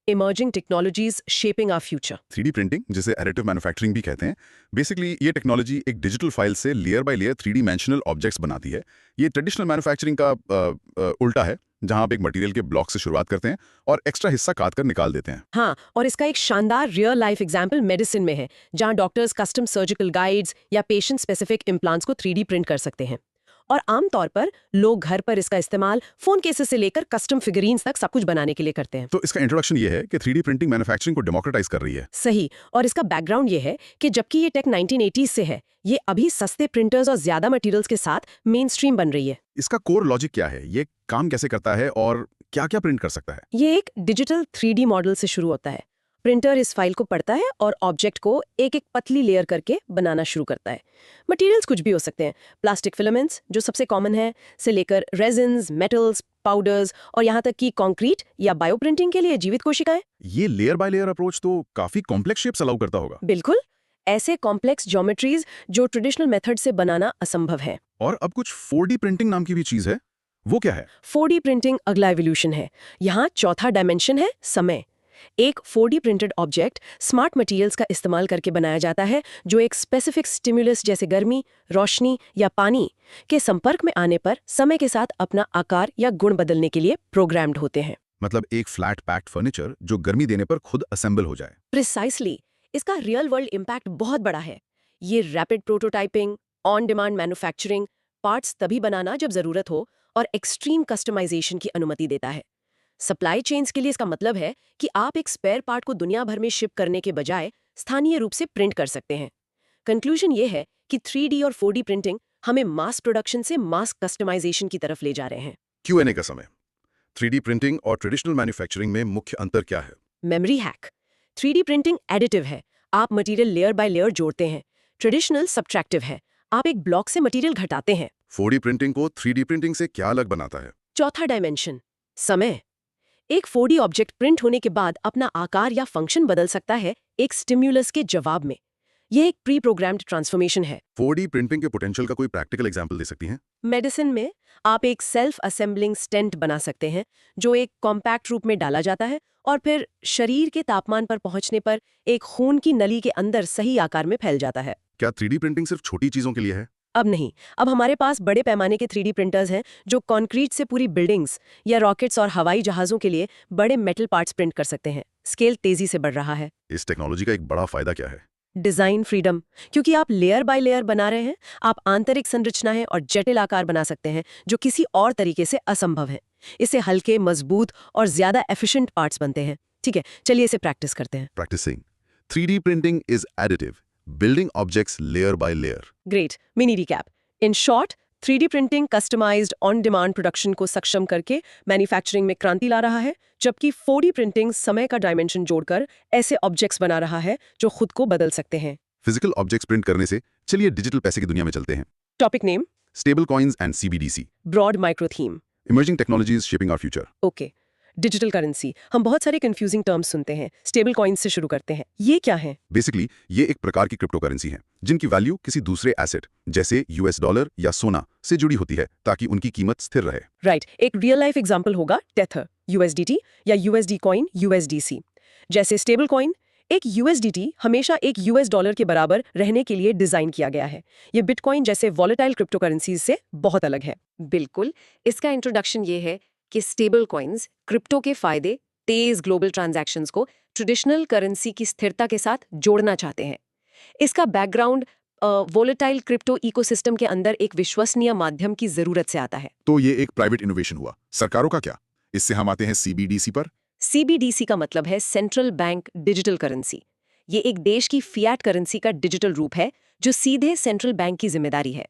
emerging technologies shaping our future. 3D printing, जिसे एडिटिव मैन्युफैक्चरिंग भी कहते हैं, बेसिकली ये टेक्नोलॉजी एक डिजिटल फाइल से layer by layer 3 dimensional objects बनाती है। ये ट्रेडिशनल मैन्युफैक्चरिंग का उल्टा है, जहां आप एक मटेरियल के ब्लॉक से शुरुआत करते हैं और एक्स्ट्रा हिस्सा काट कर निकाल देते हैं। हाँ, और इसका एक शानदार रियल लाइफ एग्जाम्पल मेडिसिन में है, जहां डॉक्टर्स कस्टम सर्जिकल गाइड्स या पेशेंट स्पेसिफिक इम्प्लांट्स को 3D प्रिंट कर सकते हैं। और आमतौर पर लोग घर पर इसका इस्तेमाल फोन केसेस से लेकर कस्टम फिगरीन्स तक सब कुछ बनाने के लिए करते हैं। तो इसका इंट्रोडक्शन ये है कि 3D प्रिंटिंग मैन्युफैक्चरिंग को डेमोक्रेटाइज कर रही है। सही, और इसका बैकग्राउंड ये है कि जबकि ये टेक 1980s से है, ये अभी सस्ते प्रिंटर्स और ज्यादा मटेरियल्स के साथ मेन स्ट्रीम बन रही है। इसका कोर लॉजिक क्या है? ये काम कैसे करता है और क्या-क्या प्रिंट कर सकता है? ये एक डिजिटल 3D मॉडल से शुरू होता है। प्रिंटर इस फाइल को पढ़ता है और ऑब्जेक्ट को एक एक पतली लेयर करके बनाना शुरू करता है। मटेरियल्स कुछ भी हो सकते हैं, प्लास्टिक फिलामेंट्स जो सबसे कॉमन है, से लेकर रेजिन्स, मेटल्स, पाउडर्स और यहाँ तक कि कंक्रीट या बायोप्रिंटिंग के लिए जीवित कोशिकाएं। ये लेयर बाय लेयर अप्रोच तो काफी कॉम्प्लेक्स शेप्स अलाउ करता होगा। बिल्कुल, ऐसे कॉम्प्लेक्स ज्योमेट्रीज जो ट्रेडिशनल मेथड से बनाना असंभव है। और अब कुछ 4D प्रिंटिंग नाम की भी चीज है, वो क्या है? 4D प्रिंटिंग अगला एवोल्यूशन है। यहाँ चौथा डायमेंशन है समय। एक 4D printed object smart materials का इस्तेमाल करके बनाया जाता है, जो एक स्पेसिफिक स्टिमुलस जैसे गर्मी, रोशनी या पानी के संपर्क में आने पर समय के साथ अपना आकार या गुण बदलने के लिए प्रोग्राम्ड होते हैं। मतलब एक फ्लैट पैक्ड फर्नीचर जो गर्मी देने पर खुद असेंबल हो जाए। प्रिसाइसली, इसका रियल वर्ल्ड इम्पैक्ट बहुत बड़ा है। ये rapid prototyping, on demand manufacturing, parts तभी बनाना जब जरूरत हो और एक्सट्रीम कस्टमाइजेशन की अनुमति देता है। सप्लाई चेन्स के लिए इसका मतलब है कि आप एक स्पेयर पार्ट को दुनिया भर में शिप करने के बजाय स्थानीय रूप से प्रिंट कर सकते हैं। कंक्लूजन ये है कि 3D और 4D प्रिंटिंग हमें मास प्रोडक्शन से मास कस्टमाइजेशन की तरफ ले जा रहे हैं। Q&A का समय। 3D प्रिंटिंग और ट्रेडिशनल मैन्युफैक्चरिंग में मुख्य अंतर क्या है? Memory hack. 3D printing additive है, आप मटेरियल लेयर बाय लेयर जोड़ते हैं। ट्रेडिशनल सब्ट्रैक्टिव है, आप एक ब्लॉक से मटेरियल घटाते हैं। 4D प्रिंटिंग को 3D प्रिंटिंग से क्या अलग बनाता है? चौथा डायमेंशन, समय। एक 4D ऑब्जेक्ट प्रिंट होने के बाद अपना आकार या फंक्शन बदल सकता है एक स्टिम्युलस के जवाब में। यह एक प्री प्रोग्राम्ड ट्रांसफॉर्मेशन है। 4D प्रिंटिंग के पोटेंशियल का कोई प्रैक्टिकल एग्जांपल दे सकती हैं? मेडिसिन में आप एक सेल्फ असेंबलिंग स्टेंट बना सकते हैं, जो एक कॉम्पैक्ट रूप में डाला जाता है और फिर शरीर के तापमान पर पहुंचने पर एक खून की नली के अंदर सही आकार में फैल जाता है। क्या 3D प्रिंटिंग सिर्फ छोटी चीजों के लिए है? अब नहीं, अब हमारे पास बड़े पैमाने के 3D प्रिंटर्स हैं जो कंक्रीट से पूरी बिल्डिंग्स या रॉकेट्स और हवाई जहाजों के लिए बड़े मेटल पार्ट्स प्रिंट कर सकते हैं। स्केल तेजी से बढ़ रहा है। इस टेक्नोलॉजी का एक बड़ा फायदा क्या है? डिजाइन फ्रीडम, क्योंकि आप लेयर बाय लेयर बना रहे हैं, आप आंतरिक संरचनाएं और जटिल आकार बना सकते हैं जो किसी और तरीके से असंभव है। इससे हल्के, मजबूत और ज्यादा एफिशिएंट पार्ट्स बनते हैं। ठीक है, चलिए इसे प्रैक्टिस करते हैं। Practising 3D printing is additive, building objects layer by layer. Great, mini recap. In short, 3D printing customised on demand production को सक्षम करके मैन्युफैक्चरिंग में क्रांति ला रहा है, जबकि 4D प्रिंटिंग समय का डायमेंशन जोड़कर ऐसे ऑब्जेक्ट्स बना रहा है जो खुद को बदल सकते हैं। फिजिकल ऑब्जेक्ट्स प्रिंट करने से चलिए डिजिटल पैसे की दुनिया में चलते हैं। Topic name, stable coins and CBDC। Broad micro theme, emerging technologies shaping our future. Okay. Digital currency, हम बहुत सारे कंफ्यूजिंग टर्म्स सुनते हैं। स्टेबल कॉइन्स से शुरू करते हैं, ये क्या है? बेसिकली ये एक प्रकार की क्रिप्टो करेंसी है जिनकी वैल्यू किसी दूसरे एसेट जैसे यूएस डॉलर या सोना से जुड़ी होती है ताकि उनकी कीमत स्थिर रहे। राइट, एक रियल लाइफ एग्जांपल होगा टेथर यूएसडीटी या यूएसडी कॉइन यूएसडीसी। जैसे स्टेबल कॉइन, एक यूएसडीटी हमेशा एक यूएस डॉलर के बराबर रहने के लिए डिजाइन किया गया है। ये बिटकॉइन जैसे वॉलेटाइल क्रिप्टो करेंसीज से बहुत अलग है। बिल्कुल, इसका इंट्रोडक्शन ये है कि स्टेबल कॉइन्स क्रिप्टो के फायदे तेज ग्लोबल ट्रांजैक्शंस को ट्रेडिशनल करेंसी की स्थिरता के साथ जोड़ना चाहते हैं। इसका बैकग्राउंड वोलेटाइल क्रिप्टो इकोसिस्टम के अंदर एक विश्वसनीय माध्यम की जरूरत से आता है। तो ये एक प्राइवेट इनोवेशन हुआ। सरकारों का क्या? इससे हम आते हैं सीबीडीसी पर। सीबीडीसी का मतलब है सेंट्रल बैंक डिजिटल करेंसी। ये एक देश की फिएट करेंसी का डिजिटल रूप है जो सीधे सेंट्रल बैंक की जिम्मेदारी है।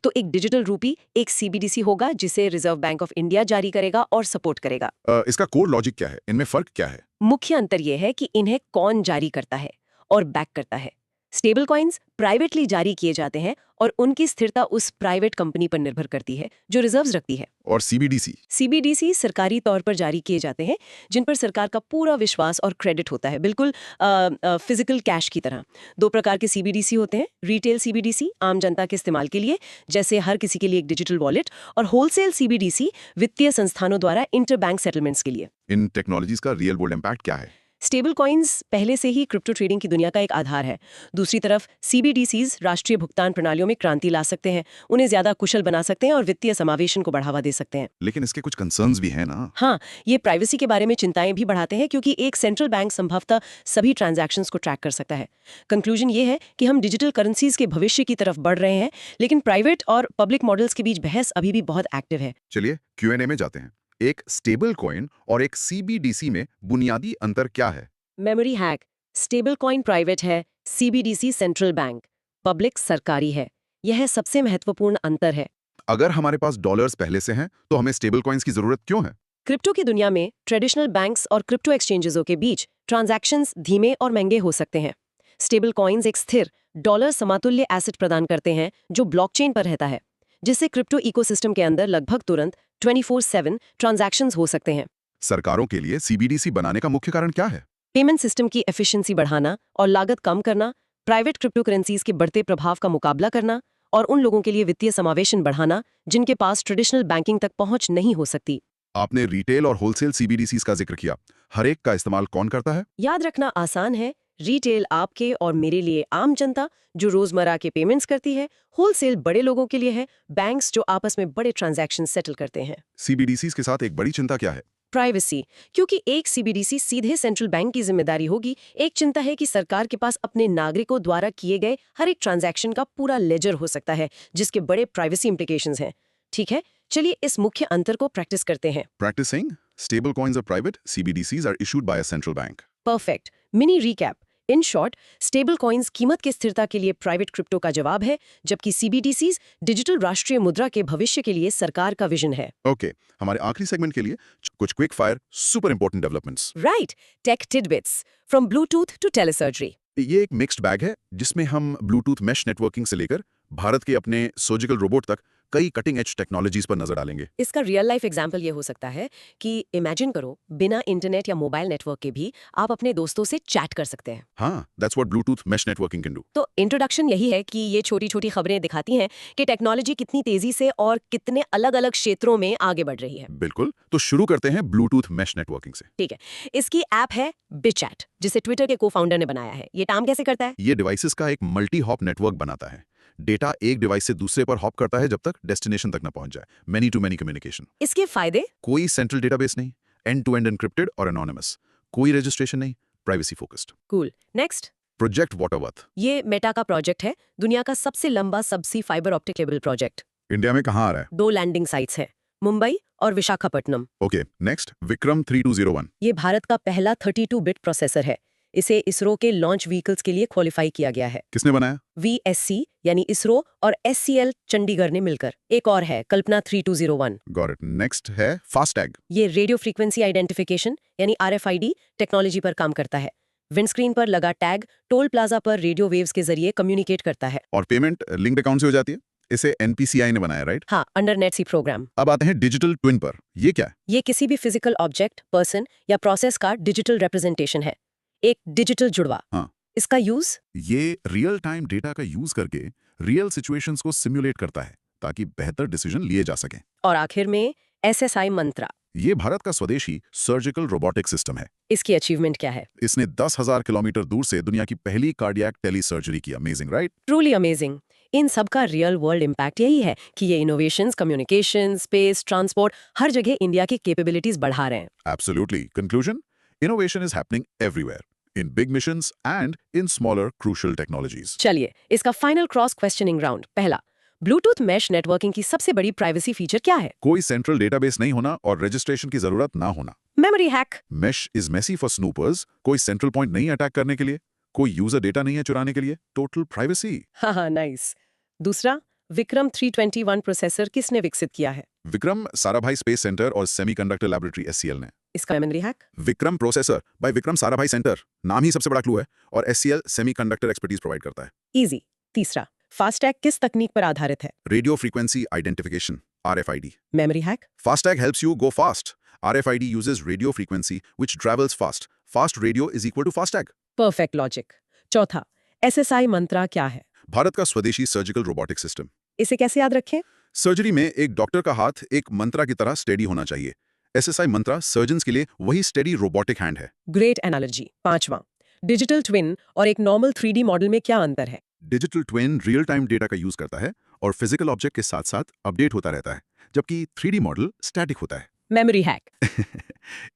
तो एक डिजिटल रूपी एक सीबीडीसी होगा जिसे रिजर्व बैंक ऑफ इंडिया जारी करेगा और सपोर्ट करेगा। इसका कोर लॉजिक क्या है? इनमें फर्क क्या है? मुख्य अंतर यह है कि इन्हें कौन जारी करता है और बैक करता है। स्टेबल कॉइन्स प्राइवेटली जारी किए जाते हैं और उनकी स्थिरता उस प्राइवेट कंपनी पर निर्भर करती है जो रिजर्व्स रखती है। और सीबीडीसी सरकारी तौर पर जारी किए जाते हैं जिन पर सरकार का पूरा विश्वास और क्रेडिट होता है, बिल्कुल फिजिकल कैश की तरह। दो प्रकार के सीबीडीसी होते हैं, रिटेल सीबीडीसी आम जनता के इस्तेमाल के लिए जैसे हर किसी के लिए एक डिजिटल वॉलेट, और होलसेल सीबीडीसी वित्तीय संस्थानों द्वारा इंटर बैंक सेटलमेंट्स के लिए। इन टेक्नोलॉजीज का रियल वर्ल्ड इम्पैक्ट क्या है? स्टेबल कॉइन्स पहले से ही क्रिप्टो ट्रेडिंग की दुनिया का एक आधार है। दूसरी तरफ सीबीडीसीज राष्ट्रीय भुगतान प्रणालियों में क्रांति ला सकते हैं, उन्हें ज्यादा कुशल बना सकते हैं और वित्तीय समावेशन को बढ़ावा दे सकते हैं। लेकिन इसके कुछ कंसर्न्स भी हैं ना? हाँ, ये प्राइवेसी के बारे में चिंताएं भी बढ़ाते हैं क्योंकि एक सेंट्रल बैंक संभवतः सभी ट्रांजैक्शंस को ट्रैक कर सकता है। कंक्लूजन ये है कि हम डिजिटल करेंसीज के भविष्य की तरफ बढ़ रहे हैं, लेकिन प्राइवेट और पब्लिक मॉडल्स के बीच बहस अभी भी बहुत एक्टिव है। चलिए Q&A में जाते हैं। एक स्टेबल कॉइन और एक सीबीडीसी में बुनियादी अंतर क्या है? Memory hack, stable coin private है, सीबीडीसी सेंट्रल बैंक, पब्लिक सरकारी है। यह सबसे महत्वपूर्ण अंतर है। अगर हमारे पास डॉलर्स पहले से हैं तो हमें स्टेबल कॉइन्स की जरूरत क्यों है? क्रिप्टो की दुनिया में ट्रेडिशनल बैंक्स और क्रिप्टो एक्सचेंजेसों के बीच ट्रांजैक्शंस धीमे और महंगे हो सकते हैं। स्टेबल कॉइन्स एक स्थिर डॉलर समतुल्य एसेट प्रदान करते हैं जो ब्लॉकचेन पर रहता है, जिससे क्रिप्टो इकोसिस्टम के अंदर लगभग तुरंत 24/7 ट्रांजैक्शंस हो सकते हैं। सरकारों के लिए सीबीडीसी बनाने का मुख्य कारण क्या है? पेमेंट सिस्टम की एफिशिएंसी बढ़ाना और लागत कम करना, प्राइवेट क्रिप्टो करेंसीज के बढ़ते प्रभाव का मुकाबला करना और उन लोगों के लिए वित्तीय समावेशन बढ़ाना जिनके पास ट्रेडिशनल बैंकिंग तक पहुंच नहीं हो सकती। आपने रिटेल और होलसेल सीबीडीसीज का जिक्र किया। हर एक का इस्तेमाल कौन करता है? याद रखना आसान है, रिटेल आपके और मेरे लिए आम जनता जो रोजमर्रा के पेमेंट्स करती है, होलसेल बड़े लोगों के लिए है, बैंक्स जो आपस में बड़े ट्रांजैक्शन सेटल करते हैं। सीबीडीसीज के साथ एक बड़ी चिंता क्या है? प्राइवेसी, क्योंकि एक सीबीडीसी सीधे सेंट्रल बैंक की जिम्मेदारी होगी। एक चिंता है कि सरकार के पास अपने नागरिकों द्वारा किए गए हर एक ट्रांजैक्शन का पूरा लेजर हो सकता है, जिसके बड़े प्राइवेसी इंप्लीकेशंस हैं। ठीक है, चलिए इस मुख्य अंतर को प्रैक्टिस करते हैं। Practicing, stable coins are private, CBDCs are issued by a central bank. Perfect. Mini recap. In short, stable coins कीमत की स्थिरता के लिए प्राइवेट क्रिप्टो का जवाब है, जबकि सीबीडीसीज डिजिटल राष्ट्रीय मुद्रा के भविष्य के लिए सरकार का विजन है। ओके, हमारे आखिरी सेगमेंट के लिए कुछ quick fire super important developments. Right, tech tidbits from Bluetooth to telesurgery. ये एक मिक्स्ड बैग है जिसमें हम ब्लूटूथ मैश नेटवर्किंग से लेकर भारत के अपने सर्जिकल रोबोट तक कई कटिंग एज टेक्नोलॉजीज पर नजर डालेंगे। इसका रियल लाइफ एग्जांपल ये हो सकता है कि इमेजिन करो, बिना इंटरनेट या मोबाइल नेटवर्क के भी आप अपने दोस्तों से चैट कर सकते हैं। हाँ, that's what Bluetooth mesh networking can do. तो इंट्रोडक्शन यही है कि ये छोटी छोटी खबरें दिखाती हैं कि टेक्नोलॉजी कितनी तेजी से और कितने अलग अलग क्षेत्रों में आगे बढ़ रही है। बिल्कुल, तो शुरू करते हैं ब्लूटूथ मैश नेटवर्किंग से। ठीक है, इसकी ऐप है बिचैट, जिसे ट्विटर के को फाउंडर ने बनाया है। ये काम कैसे करता है? ये डिवाइसेस का एक मल्टी हॉप नेटवर्क बनाता है। डेटा एक डिवाइस से दूसरे पर हॉप करता है जब तक डेस्टिनेशन तक न पहुंच जाए। Many to many communication. इसके फायदे? कोई सेंट्रल डेटाबेस नहीं, एंड टू एंड एन्क्रिप्टेड और एनोनिमस, कोई रजिस्ट्रेशन नहीं, privacy focused. Cool. Next, project Waterworth. ये मेटा का प्रोजेक्ट है, दुनिया का सबसे लंबा subsea fibre optic cable project. India में कहाँ आ रहा है? 2 लैंडिंग साइट्स है, मुंबई और विशाखापट्टनम। Okay, next, Vikram 3201। ये भारत का पहला 32 बिट प्रोसेसर है। इसे इसरो के लॉन्च व्हीकल्स के लिए क्वालिफाई किया गया है। किसने बनाया? VSC यानी इसरो और SCL चंडीगढ़ ने मिलकर। एक और है कल्पना 3201। Got it. नेक्स्ट है फास्टैग। ये रेडियो फ्रीक्वेंसी आइडेंटिफिकेशन यानी RFID टेक्नोलॉजी पर काम करता है। विंडस्क्रीन पर लगा टैग टोल प्लाजा पर रेडियो वेव्स के जरिए कम्युनिकेट करता है। और पेमेंट लिंक्ड अकाउंट से हो जाती है? इसे एनपीसीआई ने बनाया, राइट? हाँ, अंडर नेटसी प्रोग्राम। अब आते हैं डिजिटल ट्विन पर। ये क्या है? ये किसी भी फिजिकल ऑब्जेक्ट, पर्सन या प्रोसेस का डिजिटल रिप्रेजेंटेशन है, एक डिजिटल जुड़वा। हाँ। इसका यूज ये रियल टाइम डेटा का यूज करके रियल सिचुएशंस को सिमुलेट करता है ताकि बेहतर डिसीजन लिए जा सकें। और आखिर में SSI मंत्रा। ये भारत का स्वदेशी सर्जिकल रोबोटिक सिस्टम है। इसकी अचीवमेंट क्या है? इसने 10,000 किलोमीटर दूर से दुनिया की पहली कार्डियक टेली सर्जरी की। Amazing, right? Truly amazing. इन सब का रियल वर्ल्ड इम्पैक्ट यही है कि ये इनोवेशंस, कम्युनिकेशन, स्पेस, ट्रांसपोर्ट, हर जगह इंडिया की कैपेबिलिटीज बढ़ा रहे हैं। Absolutely. Conclusion? Innovation is happening everywhere, in big missions and in smaller, crucial technologies. चलिए, इसका फाइनल क्रॉस क्वेश्चनिंग राउंड। पहला, ब्लूटूथ मैश नेटवर्किंग की सबसे बड़ी प्राइवेसी फीचर क्या है? कोई सेंट्रल डेटाबेस नहीं होना और रजिस्ट्रेशन की जरूरत ना होना। Memory hack. Mesh is messy for snoopers. कोई सेंट्रल पॉइंट नहीं अटैक करने के लिए, कोई यूजर डेटा नहीं है चुराने के लिए। Total privacy. हाँ हाँ, नाइस। दूसरा, विक्रम 321 प्रोसेसर किसने विकसित किया है? विक्रम साराभाई स्पेस सेंटर और सेमीकंडक्टर लैबोरेटरी SCL ने। इसका memory hack? Vikram processor by Vikram Sarabhai centre, नाम ही सबसे बड़ा क्लू है, और SCL सेमीकंडक्टर एक्सपर्टीज प्रोवाइड करता है। इजी। तीसरा, फास्टैग किस तकनीक पर आधारित है? Radio frequency identification, RFID। Memory hack? FASTag helps you go fast. RFID uses radio frequency which travels fast. Fast radio is equal to FASTag. Perfect logic. चौथा, SSI मंत्रा क्या है? भारत का स्वदेशी सर्जिकल रोबोटिक सिस्टम। इसे कैसे याद रखें? सर्जरी में एक डॉक्टर का हाथ एक मंत्रा की तरह स्टेडी होना चाहिए। SSI मंत्रा सर्जन्स के लिए वही स्टेडी रोबोटिक हैंड है। Great analogy. पांचवा, डिजिटल ट्विन और एक नॉर्मल 3D मॉडल में क्या अंतर है? Digital twin real time data का यूज करता है और फिजिकल ऑब्जेक्ट के साथ साथ अपडेट होता रहता है, जबकि 3D मॉडल स्टैटिक होता है। Memory hack.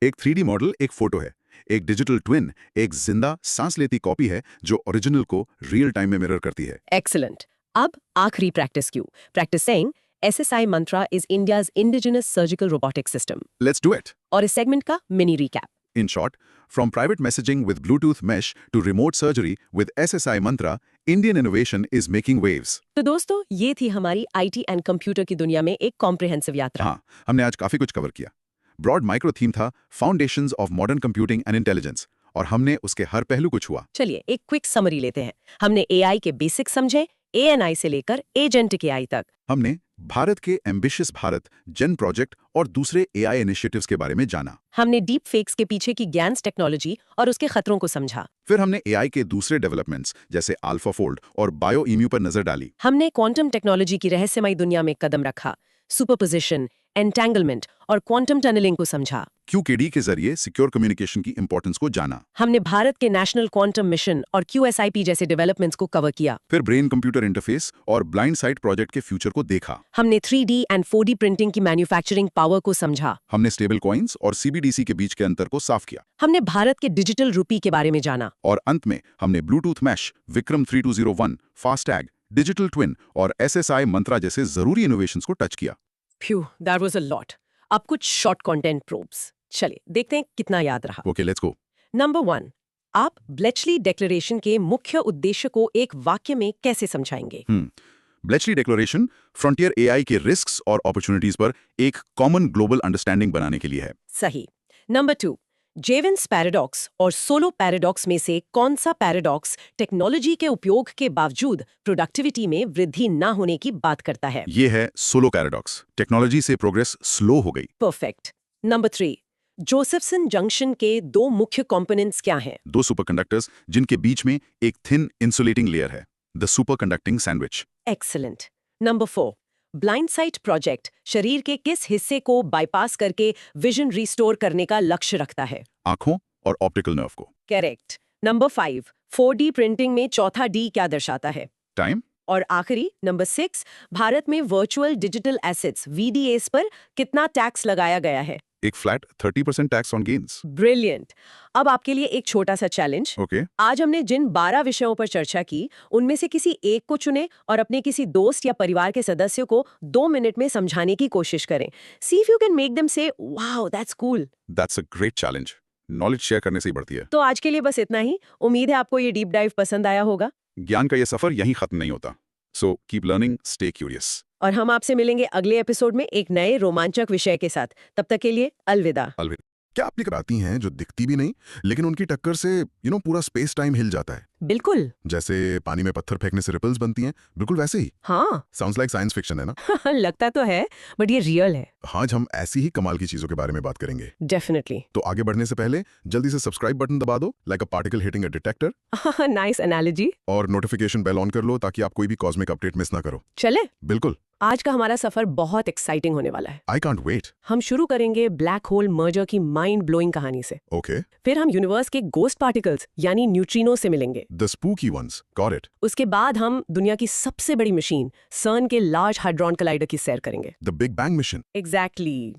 एक 3D मॉडल एक फोटो है, एक डिजिटल ट्विन एक जिंदा सांस लेती कॉपी है जो ओरिजिनल को रियल टाइम में मिरर करती है। एक्सीलेंट। अब आखिरी practice Q. Practice saying SSI Mantra is India's indigenous surgical robotic system. Let's do it. और इस सेगमेंट का mini recap. In short, from private messaging with Bluetooth mesh to remote surgery with SSI Mantra, Indian innovation is making waves. तो दोस्तों, ये थी हमारी IT and computer की दुनिया में एक कॉम्प्रिहेंसिव यात्रा। हाँ, हमने आज काफी कुछ कवर किया। ब्रॉड माइक्रो थीम था foundations of modern computing and intelligence, और हमने उसके हर पहलू को छुआ। चलिए एक क्विक समरी लेते हैं। हमने AI के बेसिक समझे, ANI से लेकर एजेंटिक AI तक। हमने भारत के एम्बिशियस भारत जेन प्रोजेक्ट और दूसरे AI इनिशिएटिव्स के बारे में जाना। हमने डीप फेक्स के पीछे की गैन्स टेक्नोलॉजी और उसके खतरों को समझा। फिर हमने AI के दूसरे डेवलपमेंट्स जैसे AlphaFold और BioEmu पर नजर डाली। हमने क्वांटम टेक्नोलॉजी की रहस्यमयी दुनिया में कदम रखा, सुपरपोजिशन, एंटेंगलमेंट और क्वांटम टनलिंग को समझा। QKD के जरिए सिक्योर कम्युनिकेशन की इंपॉर्टेंस को जाना। हमने भारत के नेशनल क्वांटम मिशन और QSIP जैसे डेवलपमेंट्स को कवर किया। फिर ब्रेन कंप्यूटर इंटरफेस और ब्लाइंड साइट प्रोजेक्ट के फ्यूचर को देखा। हमने 3D एंड 4D प्रिंटिंग की मैन्युफैक्चरिंग पावर को समझा। हमने स्टेबल कॉइन्स और CBDC के बीच के अंतर को साफ किया। हमने भारत के डिजिटल रूपी के बारे में जाना। और अंत में हमने Bluetooth mesh, Vikram 3201, FASTag, digital twin और SSI मंत्रा जैसे जरूरी इनोवेशंस को टच किया। Phew, that was a lot. अब कुछ शॉर्ट कंटेंट प्रोब्स। चलिए देखते हैं कितना याद रहा। Okay, let's go. नंबर 1, आप ब्लेचली डिक्लेरेशन के मुख्य उद्देश्य को एक वाक्य में कैसे समझाएंगे? ब्लेचली डिक्लेरेशन फ्रंटियर AI के रिस्क्स और अपॉर्चुनिटीज पर एक कॉमन ग्लोबल अंडरस्टैंडिंग बनाने के लिए है। सही। नंबर 2, जेविन्स पैराडॉक्स और सोलो पैराडॉक्स में से कौन सा पैराडॉक्स टेक्नोलॉजी के उपयोग के बावजूद प्रोडक्टिविटी में वृद्धि न होने की बात करता है? ये है सोलो पैराडॉक्स। टेक्नोलॉजी से प्रोग्रेस स्लो हो गई। परफेक्ट। नंबर 3, जोसेफसन जंक्शन के 2 मुख्य कंपोनेंट्स क्या हैं? 2 सुपरकंडक्टर्स जिनके बीच में एक थिन इंसुलेटिंग लेयर है, the superconducting sandwich. Excellent. Number 4, blind site project शरीर के किस हिस्से को बाईपास करके विजन रिस्टोर करने का लक्ष्य रखता है? आंखों और ऑप्टिकल नर्व को। करेक्ट। नंबर 5, 4D प्रिंटिंग में चौथा D क्या दर्शाता है? टाइम। और आखिरी नंबर 6, भारत में वर्चुअल डिजिटल एसेट्स VDAs पर कितना टैक्स लगाया गया है? एक flat 30% tax on gains. Brilliant. अब आपके लिए एक छोटा सा चैलेंज। ओके। आज हमने जिन 12 विषयों पर चर्चा की, उनमें से किसी एक को चुनें और अपने किसी दोस्त या परिवार के सदस्य को 2 मिनट में समझाने की कोशिश करें। See if you can make them say wow that's cool. That's a great challenge. Knowledge share करने से ही बढ़ती है। तो आज के लिए बस इतना ही। उम्मीद है आपको ये डीप डाइव पसंद आया होगा। ज्ञान का ये सफर यहीं खत्म नहीं होता। So keep learning, stay curious. और हम आपसे मिलेंगे अगले एपिसोड में एक नए रोमांचक विषय के साथ। तब तक के लिए अलविदा। क्या आपने कराती हैं जो दिखती भी नहीं लेकिन उनकी टक्कर से पूरा स्पेस टाइम हिल जाता है? बिल्कुल। जैसे पानी में पत्थर फेंकने से रिपल्स बनती हैं, बिल्कुल वैसे ही। हाँ साउंड्स लाइक साइंस फिक्शन है ना? लगता तो है, बट ये रियल है। आज हम ऐसी ही कमाल की चीजों के बारे में बात करेंगे। डेफिनेटली। तो आगे बढ़ने से पहले जल्दी से सब्सक्राइब बटन दबा दो, like a particle hitting a detector. Nice analogy. और नोटिफिकेशन बेल ऑन कर लो ताकि आप कोई भी कॉस्मिक अपडेट मिस ना करो। चले, बिल्कुल। आज का हमारा सफर बहुत एक्साइटिंग होने वाला है। I can't wait. हम शुरू करेंगे ब्लैक होल मर्जर की माइंड ब्लोइंग कहानी से। ओके। फिर हम यूनिवर्स के गोस्ट पार्टिकल्स यानी न्यूट्रिनो से मिलेंगे। The spooky ones, got it. उसके बाद हम दुनिया की सबसे बड़ी मशीन सर्न के लार्ज हाइड्रॉन कलाइडर की सैर करेंगे। The big bang mission. Exactly.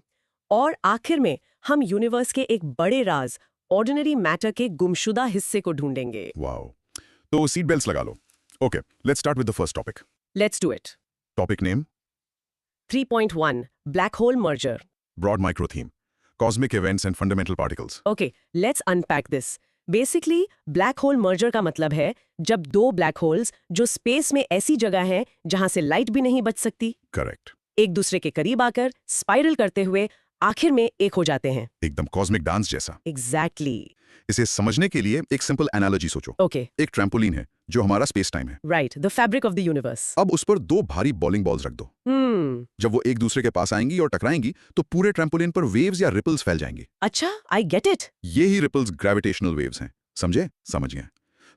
और आखिर में हम यूनिवर्स के एक बड़े राज ऑर्डिनरी मैटर के गुमशुदा हिस्से को ढूंढेंगे। वाओ। तो सीट बेल्ट्स लगा लो। Okay, let's start with the first topic. Let's do it. Topic name 3.1 black hole merger. Broad micro theme, cosmic events and fundamental particles. Okay, let's unpack this. Basically black hole merger का मतलब है जब दो black holes जो space में ऐसी जगह हैं जहां से लाइट भी नहीं बच सकती, करेक्ट। एक दूसरे के करीब आकर स्पाइरल करते हुए आखिर में एक हो जाते हैं। एकदम कॉस्मिक डांस जैसा। एग्जैक्टली। इसे समझने के लिए एक सिंपल एनालॉजी सोचो। ओके, एक ट्रैम्पोलिन है जो हमारा स्पेस टाइम है। Right, the fabric of the universe. अब उस पर दो भारी बॉलिंग बॉल्स रख दो। जब वो एक दूसरे के पास आएंगी और टकराएंगी तो पूरे ट्रैम्पोलिन पर वेव्स या रिपल्स फैल जाएंगी। अच्छा, आई गेट इट। ये ही रिपल्स ग्रेविटेशनल वेव्स हैं। समझे? समझ गए।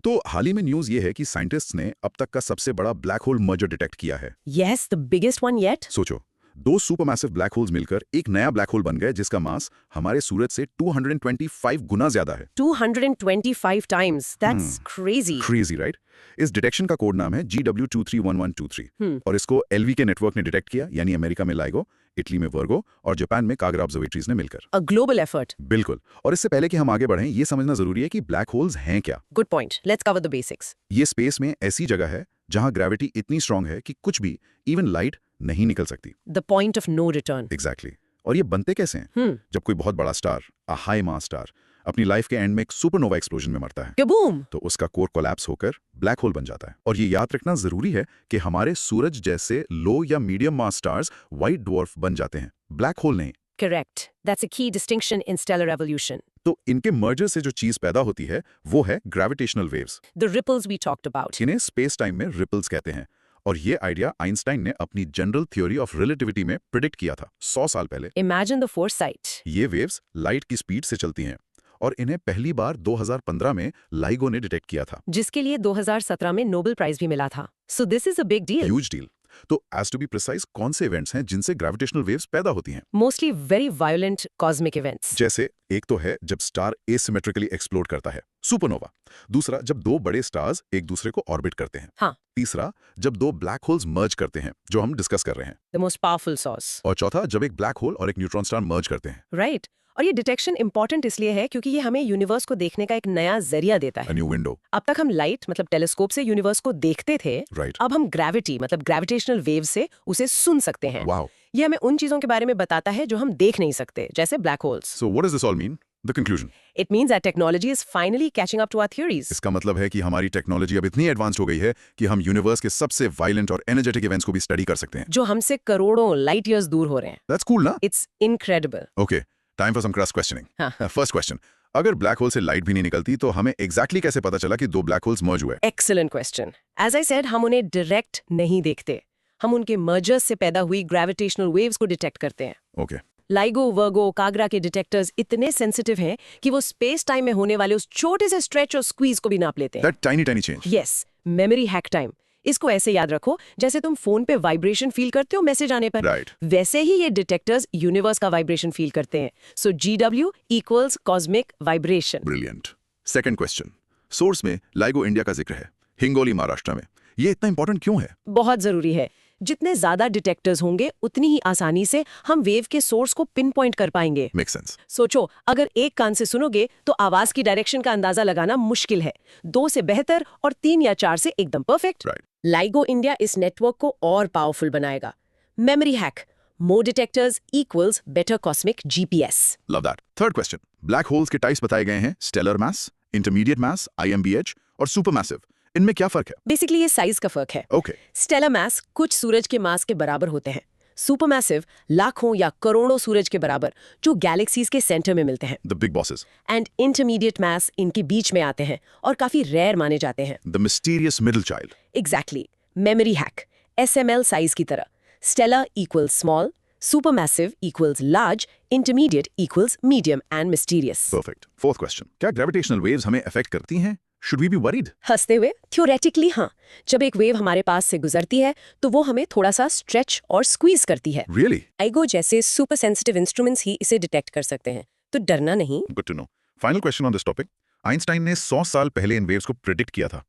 तो हाल ही में न्यूज ये है कि साइंटिस्ट्स ने अब तक का सबसे बड़ा ब्लैक होल मर्जर डिटेक्ट किया है। Yes, the biggest one yet. सोचो, दो सुपरमैसिव ब्लैक होल्स मिलकर एक नया ब्लैक होल बन गए जिसका मास हमारे सूरज से 225 गुना ज्यादा है। 225 times, that's crazy. Crazy, right? इस डिटेक्शन का कोड नाम है GW231123 और इसको LV के नेटवर्क ने डिटेक्ट किया, यानी अमेरिका में लाइगो, इटली में वर्गो और जापान में कागरा ऑब्जर्वेटरीज ने मिलकर। A global effort. बिल्कुल। और इससे पहले कि हम आगे बढ़ें, ये समझना जरूरी है कि ब्लैक होल्स हैं क्या। Good point, let's cover the basics. ये स्पेस में ऐसी जगह है जहां ग्रेविटी इतनी स्ट्रांग है कि कुछ भी, इवन लाइट, नहीं निकल सकती। The point of no return. Exactly. और ये बनते कैसे हैं? जब कोई बहुत बड़ा star, a high mass star, अपनी लाइफ के एंड में एक सुपरनोवा एक्सप्लोजन में मरता है, कबूम! तो उसका कोर कोलैप्स होकर ब्लैक होल बन जाता है। और ये याद रखना जरूरी है कि हमारे सूरज जैसे लो या मीडियम मास स्टार्स व्हाइट ड्वार्फ बन जाते हैं, ब्लैक होल नहीं। करेक्ट, दैट्स अ की डिस्टिंक्शन इन स्टेलर एवोल्यूशन। तो इनके मर्जर से जो चीज पैदा होती है वो है gravitational waves. The ripples we talked about. इन्हें स्पेस टाइम में रिपल्स कहते हैं। और ये आइडिया आइंस्टाइन ने अपनी जनरल थ्योरी ऑफ रिलेटिविटी में प्रिडिक्ट किया था 100 साल पहले। Imagine the foresight. ये वेव्स लाइट की स्पीड से चलती हैं और इन्हें पहली बार 2015 में लाइगो ने डिटेक्ट किया था, जिसके लिए 2017 में नोबेल प्राइज भी मिला था। So this is a big deal. Huge deal. तो एज टू बी प्रिसाइज, कौन से इवेंट्स हैं जिनसे ग्रेविटेशनल वेव्स पैदा होती हैं? Mostly very violent cosmic events. जैसे एक तो है जब स्टार एसिमेट्रिकली एक्सप्लोड करता है, सुपरनोवा। दूसरा, जब दो बड़े स्टार्स एक दूसरे को ऑर्बिट करते हैं। हाँ। तीसरा, जब दो ब्लैक होल्स मर्ज करते हैं, जो हम डिस्कस कर रहे हैं। The most powerful source. और चौथा, जब एक ब्लैक होल और एक न्यूट्रॉन स्टार मर्ज करते हैं। राइट। और ये डिटेक्शन इंपॉर्टेंट इसलिए है क्योंकि ये हमें यूनिवर्स को देखने का एक नया जरिया देता A है। new window. अब तक हम लाइट मतलब टेलीस्कोप से यूनिवर्स को देखते थे, Right. अब हम ग्रेविटी मतलब ग्रेविटेशनल वेव से उसे सुन सकते हैं। Wow. ये हमें उन चीजों के बारे में बताता है जो हम देख नहीं सकते, जैसे black holes. So what does this all mean? The conclusion. It means that technology is finally catching up to our theories. इसका मतलब है कि हमारी टेक्नोलॉजी अब इतनी एडवांस्ड हो गई है कि हम यूनिवर्स के सबसे वायलेंट और एनर्जेटिक इवेंट्स को भी स्टडी कर सकते हैं। जो हमसे करोड़ों लाइट ईयर्स दूर हो रहे हैं। That's cool, ना? It's incredible. Okay, time for some cross questioning. हाँ। First question. अगर ब्लैक होल से लाइट भी नहीं निकलती तो हमें एग्जैक्टली कैसे पता चला कि दो ब्लैक होल्स मर्ज हुए? Excellent question. As I said, हम उन्हें डायरेक्ट नहीं देखते, हम उनके मर्जर्स से पैदा हुई ग्रेविटेशनल वेव्स को डिटेक्ट करते हैं। Okay. लाइगो, वर्गो, कागरा के डिटेक्टर्स इतने सेंसिटिव हैं कि वो स्पेस टाइम में होने वाले उस छोटे से स्ट्रेच और स्क्वीज को भी नाप लेते हैं। That tiny change. Yes, memory hack time. इसको ऐसे याद रखो जैसे तुम फोन पे वाइब्रेशन फील करते हो मैसेज आने पर। Right. वैसे ही ये डिटेक्टर्स यूनिवर्स का वाइब्रेशन फील करते हैं। सो GW equals cosmic vibration. Brilliant. Second question. Source में लाइगो इंडिया का जिक्र है, हिंगोली महाराष्ट्र में। ये इतना इंपॉर्टेंट क्यों है? बहुत जरूरी है। जितने ज्यादा डिटेक्टर्स होंगे उतनी ही आसानी से हम वेव के सोर्स को पिन पॉइंट कर पाएंगे। Makes sense. सोचो, अगर एक कान से सुनोगे तो आवाज की डायरेक्शन का अंदाजा लगाना मुश्किल है। 2 से बेहतर और 3 या 4 से एकदम परफेक्ट। Right. लाइगो इंडिया इस नेटवर्क को और पावरफुल बनाएगा। Memory hack, more detectors equals better cosmic GPS। Love that. Third question. Black holes के टाइप्स बताए गए हैं, स्टेलर मास, इंटरमीडिएट मास IMBH और सुपरमैसिव। इनमें क्या फर्क है? बेसिकली ये साइज का फर्क है। Okay. स्टेलर मास कुछ सूरज के मास के बराबर होते हैं, सुपरमैसिव, लाखों या करोड़ों सूरज के बराबर, जो गैलेक्सीज के सेंटर में मिलते हैं। The big bosses. And intermediate mass इनके बीच में आते हैं और काफी रेयर माने जाते हैं। The mysterious middle child. Exactly. Memory hack, SML size की तरह। Stellar equals small, supermassive equals large, intermediate equals medium and mysterious. Perfect. Fourth question, क्या ग्रेविटेशनल वेव्स हमें अफेक्ट करती हैं? Should we be worried? हंसते हुए, थ्योरेटिकली हाँ। जब एक वेव हमारे पास से गुजरती है तो वो हमें थोड़ा सा स्ट्रेच और स्क्वीज करती है। रियली? आइगो जैसे सुपर सेंसिटिव इंस्ट्रूमेंट्स ही इसे डिटेक्ट कर सकते हैं, तो डरना नहीं। Good to know. Final question on this topic. Einstein ने 100 साल पहले इन वेव्स को प्रेडिक्ट किया था।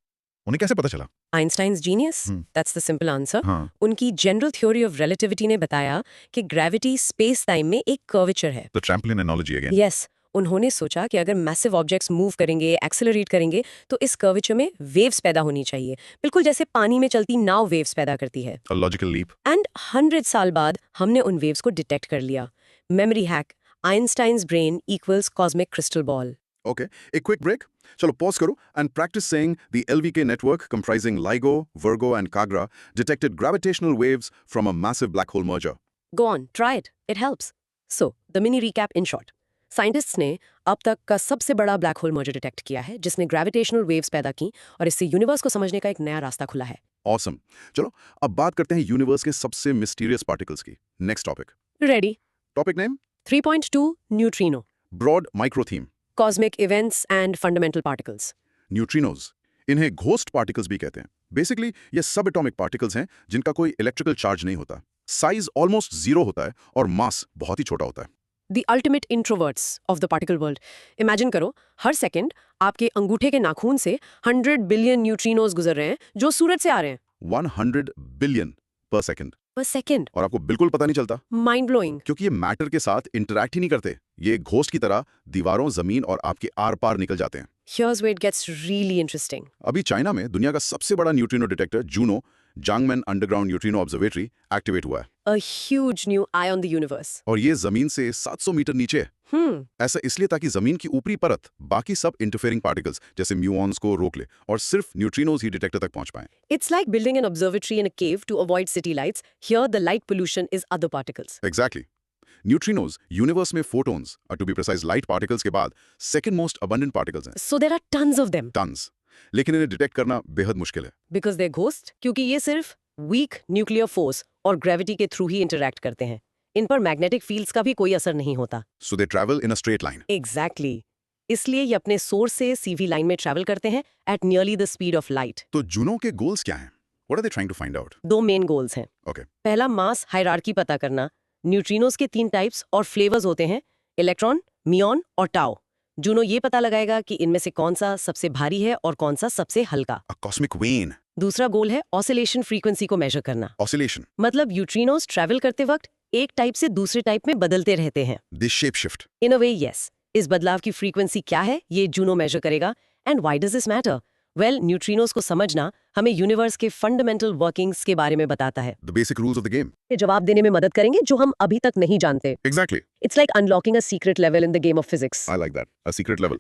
उन्हें कैसे पता चला? Einstein's genius, that's the simple answer. हाँ। उनकी जनरल थ्योरी ऑफ रिलेटिविटी ने बताया कि ग्रेविटी स्पेस टाइम में एक कर्वेचर है। The trampoline analogy again. Yes, उन्होंने सोचा कि अगर मैसिव ऑब्जेक्ट्स मूव करेंगे, एक्सेलरेट करेंगे, तो इस कर्वेचर में वेव्स पैदा होनी चाहिए, बिल्कुल जैसे पानी में चलती नाव वेव्स पैदा करती है। A logical leap. एंड 100 साल बाद हमने उन वेव्स को डिटेक्ट कर लिया। Memory hack, Einstein's brain equals cosmic crystal ball. Okay, a quick break. चलो pause करो and practice saying the LVK network comprising LIGO, Virgo and Kagra detected gravitational waves from a massive black hole merger. Go on, try it. It helps. So, the mini recap in short. Scientists ने अब तक का सबसे बड़ा black hole merger detect किया है, जिसने gravitational waves पैदा की और इससे यूनिवर्स को समझने का एक नया रास्ता खुला है। Awesome. चलो अब बात करते हैं यूनिवर्स के सबसे मिस्टीरियस पार्टिकल्स की। Next topic. Ready? Topic name? 3.2 neutrino, broad micro theme. Cosmic events and fundamental particles. Neutrinos, इन्हें घोस्ट पार्टिकल्स भी कहते हैं। बेसिकली ये सब एटॉमिक पार्टिकल्स हैं जिनका कोई इलेक्ट्रिकल चार्ज नहीं होता, साइज ऑलमोस्ट जीरो होता है और मास बहुत ही छोटा होता है। The ultimate introverts of the particle world. Imagine करो, हर सेकंड आपके अंगूठे के नाखून से 100 बिलियन न्यूट्रिनोज गुजर रहे हैं जो सूरज से आ रहे हैं। 100 बिलियन पर सेकंड। पर सेकंड। और आपको बिल्कुल पता नहीं चलता, माइंड ब्लोइंग। क्योंकि ये मैटर के साथ इंटरैक्ट ही नहीं करते। ये घोस्ट की तरह दीवारों, जमीन और आपके आर पार निकल जाते हैं। Here's where it gets really interesting. अभी चाइना में दुनिया का सबसे बड़ा neutrino detector Juno, Jiangmen underground neutrino observatory, activate हुआ है। A huge new eye on the universe. और ये जमीन से 700 मीटर नीचे है। ऐसा इसलिए ताकि जमीन की ऊपरी परत बाकी सब इंटरफेयरिंग पार्टिकल्स जैसे म्यूऑन्स को रोक ले और सिर्फ न्यूट्रिनोज ही डिटेक्टर तक पहुंच पाएं। It's like building an observatory in a cave to avoid city lights. Here the light pollution is other particles. Exactly. Neutrinos universe में फोटॉन्स, और to be precise light particles के बाद सेकंड मोस्ट अबंडेंट पार्टिकल्स हैं। So there are tons of them. Tons. लेकिन इन्हें detect करना बेहद मुश्किल है। Because they're ghost, क्योंकि ये सिर्फ वीक न्यूक्लियर फोर्स और ग्रेविटी के थ्रू ही इंटरैक्ट करते हैं। इन पर मैग्नेटिक फील्ड्स का भी कोई असर नहीं होता। So they travel in a straight line. Exactly. इसलिए ये अपने सोर्स से सीवी लाइन में ट्रैवल करते हैं at nearly the speed of light. तो जूनो के गोल्स क्या हैं? What are they trying to find out? 2 main goals हैं। ओके। पहला, मास हायरार्की पता करना। न्यूट्रिनोज के 3 टाइप्स और फ्लेवर्स होते हैं, इलेक्ट्रॉन, मियॉन और टाउ। जूनो ये पता लगाएगा कि इनमें से कौन सा सबसे भारी है और कौन सा सबसे हल्का। अ कॉस्मिक वेन। दूसरा गोल है ऑसिलेशन फ्रीक्वेंसी को मेजर करना। ऑसिलेशन मतलब न्यूट्रिनोज ट्रैवल करते वक्त एक टाइप से दूसरे टाइप में बदलते रहते हैं। This shape shift. In a way yes. इस बदलाव की फ्रीक्वेंसी क्या है ये जूनो मेजर करेगा। And why does this matter? Well, neutrinos को समझना हमें यूनिवर्स के फंडामेंटल वर्किंग्स के बारे में बताता है। The basic rules of the game. ये जवाब देने में मदद करेंगे जो हम अभी तक नहीं जानते। Exactly. It's like unlocking a secret level in the game of physics. I like that, a secret level.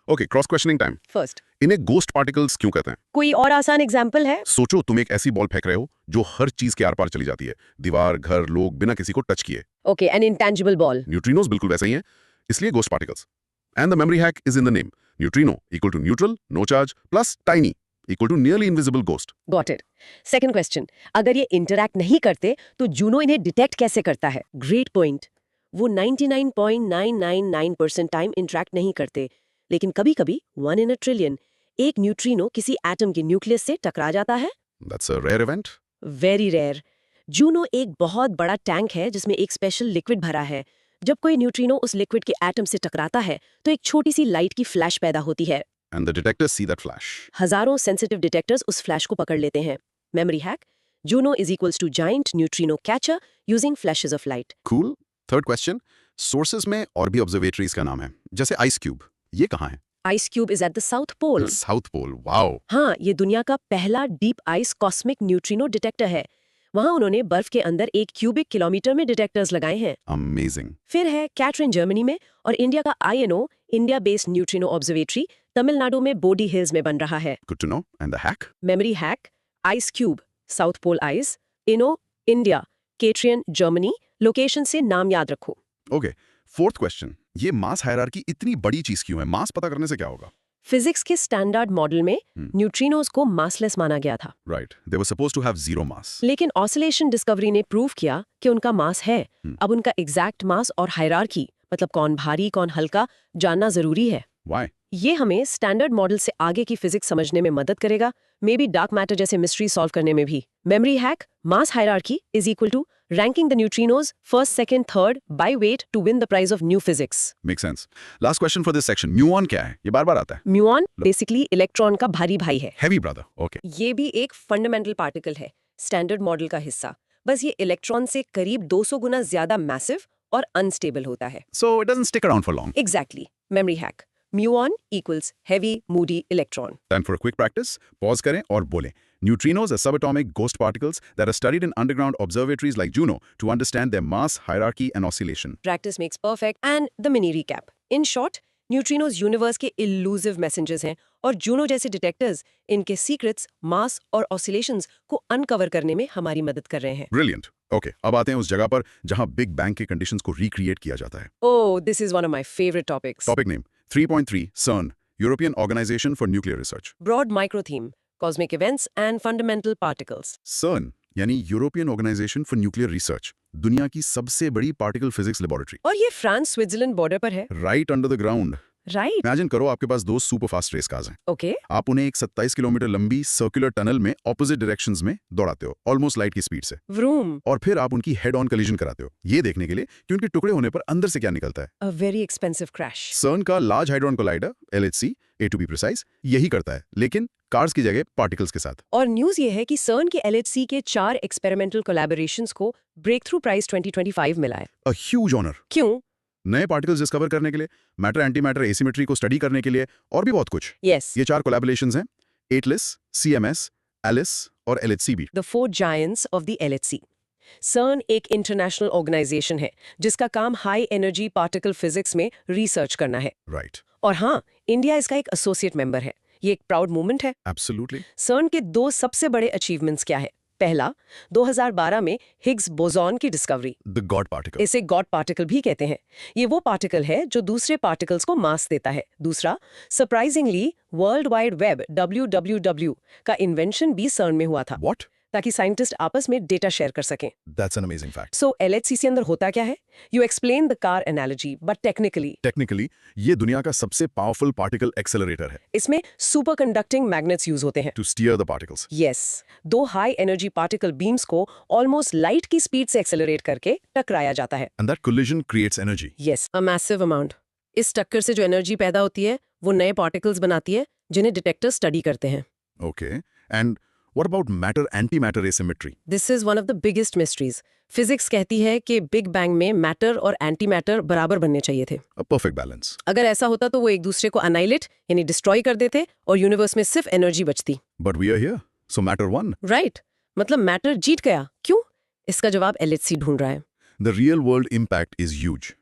Okay, cross questioning time. First, इन्हें गोस्ट पार्टिकल्स क्यों कहते हैं? कोई और आसान एग्जांपल है? सोचो तुम एक ऐसी बॉल फेंक रहे हो जो हर चीज के आर पार चली जाती है, दीवार, घर, लोग, बिना किसी को टच किए। Okay, an intangible ball. Neutrinos बिल्कुल वैसे ही हैं, इसलिए ghost particles. And the memory hack is in the name. Neutrino equal to neutral, no charge, plus tiny equal to nearly invisible ghost. Got it. Second question, अगर ये interact नहीं करते तो जूनो इन्हें डिटेक्ट कैसे करता है? Great point. वो 99.999% टाइम इंटरैक्ट नहीं करते, लेकिन कभी-कभी 1 in a trillion एक न्यूट्रिनो किसी एटम के न्यूक्लियस से टकरा जाता है। That's a rare event. Very rare. JUNO एक बहुत बड़ा टैंक है जिसमें एक स्पेशल लिक्विड भरा है। जब कोई न्यूट्रिनो उस लिक्विड के एटम से टकराता है तो एक छोटी सी लाइट की फ्लैश पैदा होती है। And the detectors see that flash. हजारों सेंसिटिव डिटेक्टर्स उस फ्लैश को पकड़ लेते हैं। Memory hack, JUNO is equals to giant neutrino catcher using flashes of light. Cool. Third question, sources में और भी ऑब्जर्वेटरीज का नाम है, जैसे आइस क्यूब, ये कहाँ है? Ice cube is at the south pole. South pole, wow. हाँ, ये दुनिया का पहला deep ice cosmic neutrino detector है। वहाँ उन्होंने बर्फ के अंदर 1 क्यूबिक किलोमीटर में डिटेक्टर्स लगाए हैं। अमेजिंग। फिर है कैटरिन जर्मनी में, और इंडिया का INO India based neutrino observatory Tamil Nadu में बोडी हिल्स में बन रहा है। Good to know. And the hack? Memory hack, IceCube, south pole ice, INO India, KATRIN, Germany. Location से नाम याद रखो। ओके, फोर्थ क्वेश्चन, ये मास हायरार्की इतनी बड़ी चीज क्यों है? मास पता करने से क्या होगा? फिजिक्स के स्टैंडर्ड मॉडल में न्यूट्रिनोज को मासलेस माना गया था, right, they were supposed to have zero mass. लेकिन ऑसिलेशन डिस्कवरी ने प्रूव किया कि उनका मास है। अब उनका एग्जैक्ट मास और हायरार्की, मतलब कौन भारी कौन हल्का, जानना जरूरी है। व्हाई? ये हमें स्टैंडर्ड मॉडल से आगे की फिजिक्स समझने में मदद करेगा, मे बी डार्क मैटर जैसे मिस्ट्री सॉल्व करने में भी। Memory hack, mass hierarchy is equal to ranking the neutrinos first, second, third by weight to win the prize of new physics. Make sense. Last question for this section, muon क्या है? ये बार-बार आता है। Muon basically electron का भारी भाई है। Heavy brother, okay. ये भी एक फंडामेंटल पार्टिकल है, स्टैंडर्ड मॉडल का हिस्सा। बस ये इलेक्ट्रॉन से करीब 200 गुना ज्यादा मैसिव और अनस्टेबल होता है। So it doesn't stick around for long. Exactly. Memory hack, muon equals heavy Moody electron. Then for a quick practice, pause करें और बोलें. Neutrinos are subatomic ghost particles that are studied in underground observatories like Juno to understand their mass, hierarchy and oscillation. Practice makes perfect. And the mini recap. In short, neutrinos universe के elusive messengers हैं और Juno जैसे detectors इनके secrets, मास और oscillations को uncover करने में हमारी मदद कर रहे हैं। Brilliant. Okay, अब आते हैं उस जगह पर जहां बिग बैंग के कंडीशंस को रिक्रिएट किया जाता है. Oh, this is one of my favorite topics. Topic name 3.3 CERN, European Organization for Nuclear Research. Broad micro theme, cosmic events and fundamental particles. CERN यानी European organisation for nuclear research, दुनिया की सबसे बड़ी particle physics laboratory. और ये France Switzerland border पर है। Right under the ground. Right. Imagine करो आपके पास दो सुपर फास्ट रेस कार्स हैं. ओके। आप उन्हें एक 27 किलोमीटर लंबी सर्कुलर टनल में ऑपोजिट डायरेक्शंस में दौड़ाते हो, ऑलमोस्ट लाइट की स्पीड से. व्रूम। और फिर आप उनकी हेड ऑन कलिजन कराते हो, ये देखने के लिए कि उनके टुकड़े होने पर अंदर से क्या निकलता है. A very expensive crash. CERN का large hadron collider LHC, A to be precise, यही करता है, लेकिन कार्स की जगह पार्टिकल्स के साथ. और न्यूज़ ये है कि CERN के LHC के 4 एक्सपेरिमेंटल कोलैबोरेशंस को ब्रेकथ्रू प्राइज 2025 मिला है। A huge honour. क्यों? नए पार्टिकल्स डिस्कवर करने के लिए, मैटर एंटी मैटर एसिमेट्री को स्टडी करने के लिए और भी बहुत कुछ. यस। ये 4 कोलैबोरेशंस हैं, ATLAS, CMS, ALICE और LHC भी. The 4 giants of the LHC. CERN एक इंटरनेशनल ऑर्गेनाइजेशन है जिसका काम हाई एनर्जी पार्टिकल फिजिक्स में रिसर्च करना है। राइट. और हाँ, इंडिया इसका एक एसोसिएट मेंबर है। ये एक प्राउड मूवमेंट है। एब्सोल्युटली. CERN के 2 सबसे बड़े अचीवमेंट्स क्या है? पहला, 2012 में हिग्स बोसॉन की डिस्कवरी। The God particle. इसे गॉड पार्टिकल भी कहते हैं। ये वो पार्टिकल है जो दूसरे पार्टिकल्स को मास देता है। दूसरा, surprisingly world wide web WWW का इन्वेंशन भी CERN में हुआ था। व्हाट? ताकि साइंटिस्ट आपस में डेटा शेयर कर सकें। That's an amazing fact. So LHC से अंदर होता क्या है? You explain the car analogy, but technically ये दुनिया का सबसे पावरफुल पार्टिकल एक्सेलरेटर है. इसमें सुपर कंडक्टिंग मैग्नेट्स यूज होते हैं। To steer the particles. Yes. 2 high energy particle beams को ऑलमोस्ट लाइट की स्पीड से एक्सेलरेट करके टकराया जाता है। And that collision creates energy. Yes, a massive amount. इस टक्कर से जो एनर्जी पैदा होती है वो नए पार्टिकल्स बनाती है जिन्हें डिटेक्टर स्टडी करते हैं। Okay. And what about matter anti matter asymmetry? This is one of the biggest mysteries. Physics कहती है कि बिग बैंग में मैटर और एंटी मैटर बराबर बनने चाहिए थे। A perfect balance. अगर ऐसा होता तो वो एक दूसरे को अनाइलेट यानी डिस्ट्रॉय कर देते और यूनिवर्स में सिर्फ एनर्जी बचती। But we are here, so matter won. Right. मतलब मैटर जीत गया। क्यों? इसका जवाब LHC ढूंढ रहा है। The real world impact is huge.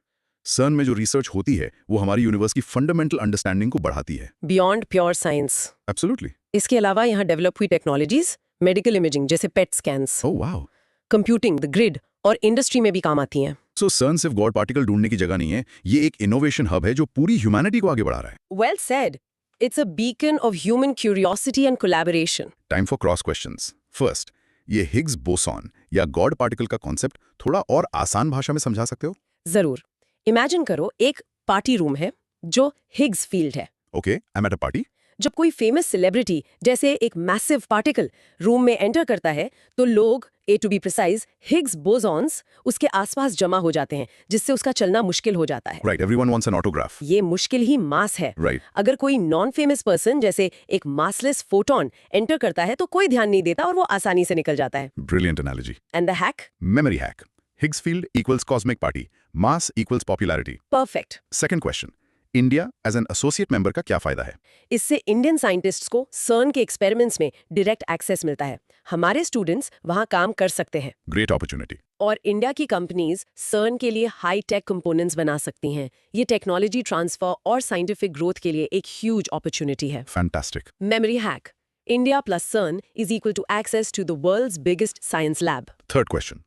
CERN में जो रिसर्च होती है वो हमारी यूनिवर्स की फंडामेंटल अंडरस्टैंडिंग को बढ़ाती है. Beyond pure science. एब्सोल्युटली. इसके अलावा यहाँ डेवलप हुई टेक्नोलॉजीज, मेडिकल इमेजिंग जैसे PET scans, oh wow, computing, the grid और इंडस्ट्री में भी काम आती हैं। सो CERN सिर्फ गॉड पार्टिकल ढूंढने की जगह नहीं है, ये एक इनोवेशन हब है जो पूरी ह्यूमैनिटी को आगे बढ़ा रहा है. Well said. It's a beacon of human curiosity and collaboration. Time for cross questions. First, ये हिग्स बोसॉन या गॉड पार्टिकल का कॉन्सेप्ट थोड़ा और आसान भाषा में समझा सकते हो? जरूर। इमेजिन करो एक पार्टी रूम है जो हिग्स फील्ड है। Okay, I am at a party. जब कोई फेमस सेलिब्रिटी जैसे एक मैसिव पार्टिकल रूम में एंटर करता है तो लोग, A to be precise, Higgs bosons उसके आसपास जमा हो जाते हैं जिससे उसका चलना मुश्किल हो जाता है। Right, everyone wants an autograph. ये मुश्किल ही मास है। राइट. अगर कोई नॉन फेमस पर्सन जैसे एक मासलेस फोटोन एंटर करता है तो कोई ध्यान नहीं देता और वो आसानी से निकल जाता है। Brilliant analogy. And the hack? Memory hack. Higgs field equals cosmic party, mass equals popularity. Perfect. Second question, India as an associate member का क्या फायदा है? इससे इंडियन साइंटिस्ट्स को CERN के एक्सपेरिमेंट्स में डायरेक्ट एक्सेस मिलता है। हमारे स्टूडेंट्स वहां काम कर सकते हैं। Great opportunity. और इंडिया की कंपनीज CERN के लिए हाई टेक कंपोनेंट्स बना सकती हैं। ये टेक्नोलॉजी ट्रांसफर और साइंटिफिक ग्रोथ के लिए एक ह्यूज अपॉर्चुनिटी है। Fantastic. Memory hack. India plus CERN is equal to access to the world's biggest science lab. Third question,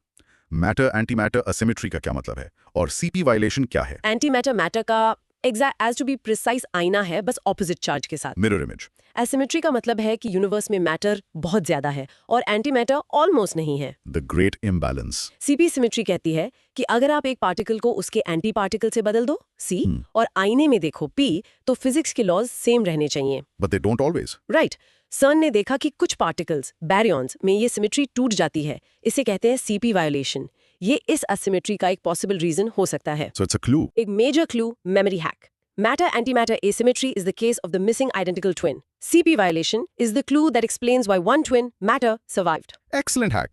matter anti matter asymmetry का क्या मतलब है और सीपी वायलेशन क्या है? एंटी मैटर मैटर का exact as to be precise आईना है, बस ऑपोजिट चार्ज के साथ। Mirror image. एसिमेट्री का मतलब है कि यूनिवर्स में मैटर बहुत ज्यादा है और एंटी मैटर ऑलमोस्ट नहीं है। The great imbalance. CP symmetry कहती है कि अगर आप एक पार्टिकल को उसके एंटी पार्टिकल से बदल दो सी और आईने में देखो पी, तो फिजिक्स के लॉज सेम रहने चाहिए। But they don't always. Right. सर्न ने देखा कि कुछ पार्टिकल्स बैरियॉन्स में ये सिमेट्री टूट जाती है। इसे कहते हैं सीपी वायोलेशन। ये इस असिमेट्री का एक पॉसिबल रीजन हो सकता है। So it's a clue. एक major clue memory hack. Matter-antimatter asymmetry is the case of the missing identical twin. CP violation is the clue that explains why one twin, matter, survived. Excellent hack.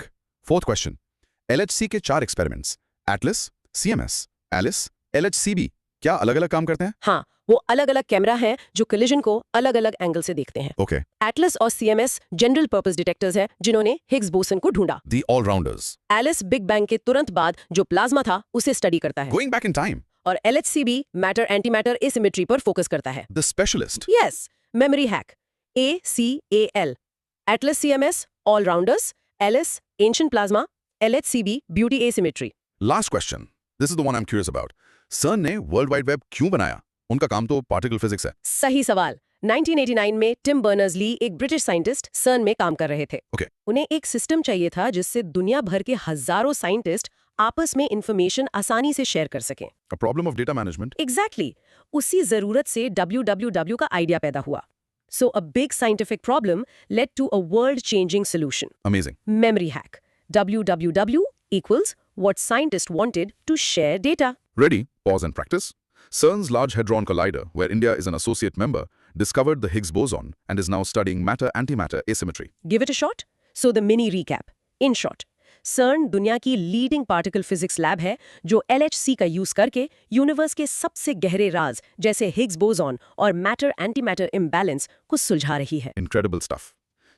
Fourth question. LHC के 4 experiments, Atlas, CMS, Alice, LHCb, क्या अलग-अलग काम करते हैं? हाँ, वो अलग-अलग camera हैं जो collision को अलग-अलग एंगल से देखते हैं। Okay. Atlas और CMS general purpose detectors हैं जिन्होंने हिग्स बोसन को ढूंढा। The all-rounders. Alice big bang के तुरंत बाद जो प्लाज्मा था उसे स्टडी करता है। Going back in time. और LHCb मैटर एंटीमैटर एसिमेट्री पर फोकस करता है। The specialist. Yes, memory hack. ACAL. Atlas CMS, all-rounders. Alice, ancient plasma. LHCb, beauty asymmetry. Last question. This is the one I'm curious about. CERN ने World Wide Web क्यों बनाया? उनका काम तो particle physics है। सही सवाल। 1989 में टिम बर्नर्स-ली एक ब्रिटिश साइंटिस्ट CERN में काम कर रहे थे। Okay. उन्हें एक सिस्टम चाहिए था जिससे दुनिया भर के हजारों साइंटिस्ट आपस में इंफॉर्मेशन आसानी से शेयर कर सकें। A problem of data management. Exactly. उसी जरूरत से WWW का आइडिया पैदा हुआ। So a big scientific problem led to a world-changing solution. Amazing. Memory hack. WWW equals what scientists wanted to share data. Ready? Pause and practice. CERN's Large Hadron Collider, where India is an associate member, discovered the Higgs boson and is now studying matter-antimatter asymmetry. Give it a shot. So the mini recap. In short, CERN दुनिया की leading particle physics lab है जो LHC का use करके universe के सबसे गहरे राज जैसे हिग्स बोसॉन और मैटर एंटीमैटर इम्बैलेंस को सुलझा रही है। Incredible stuff.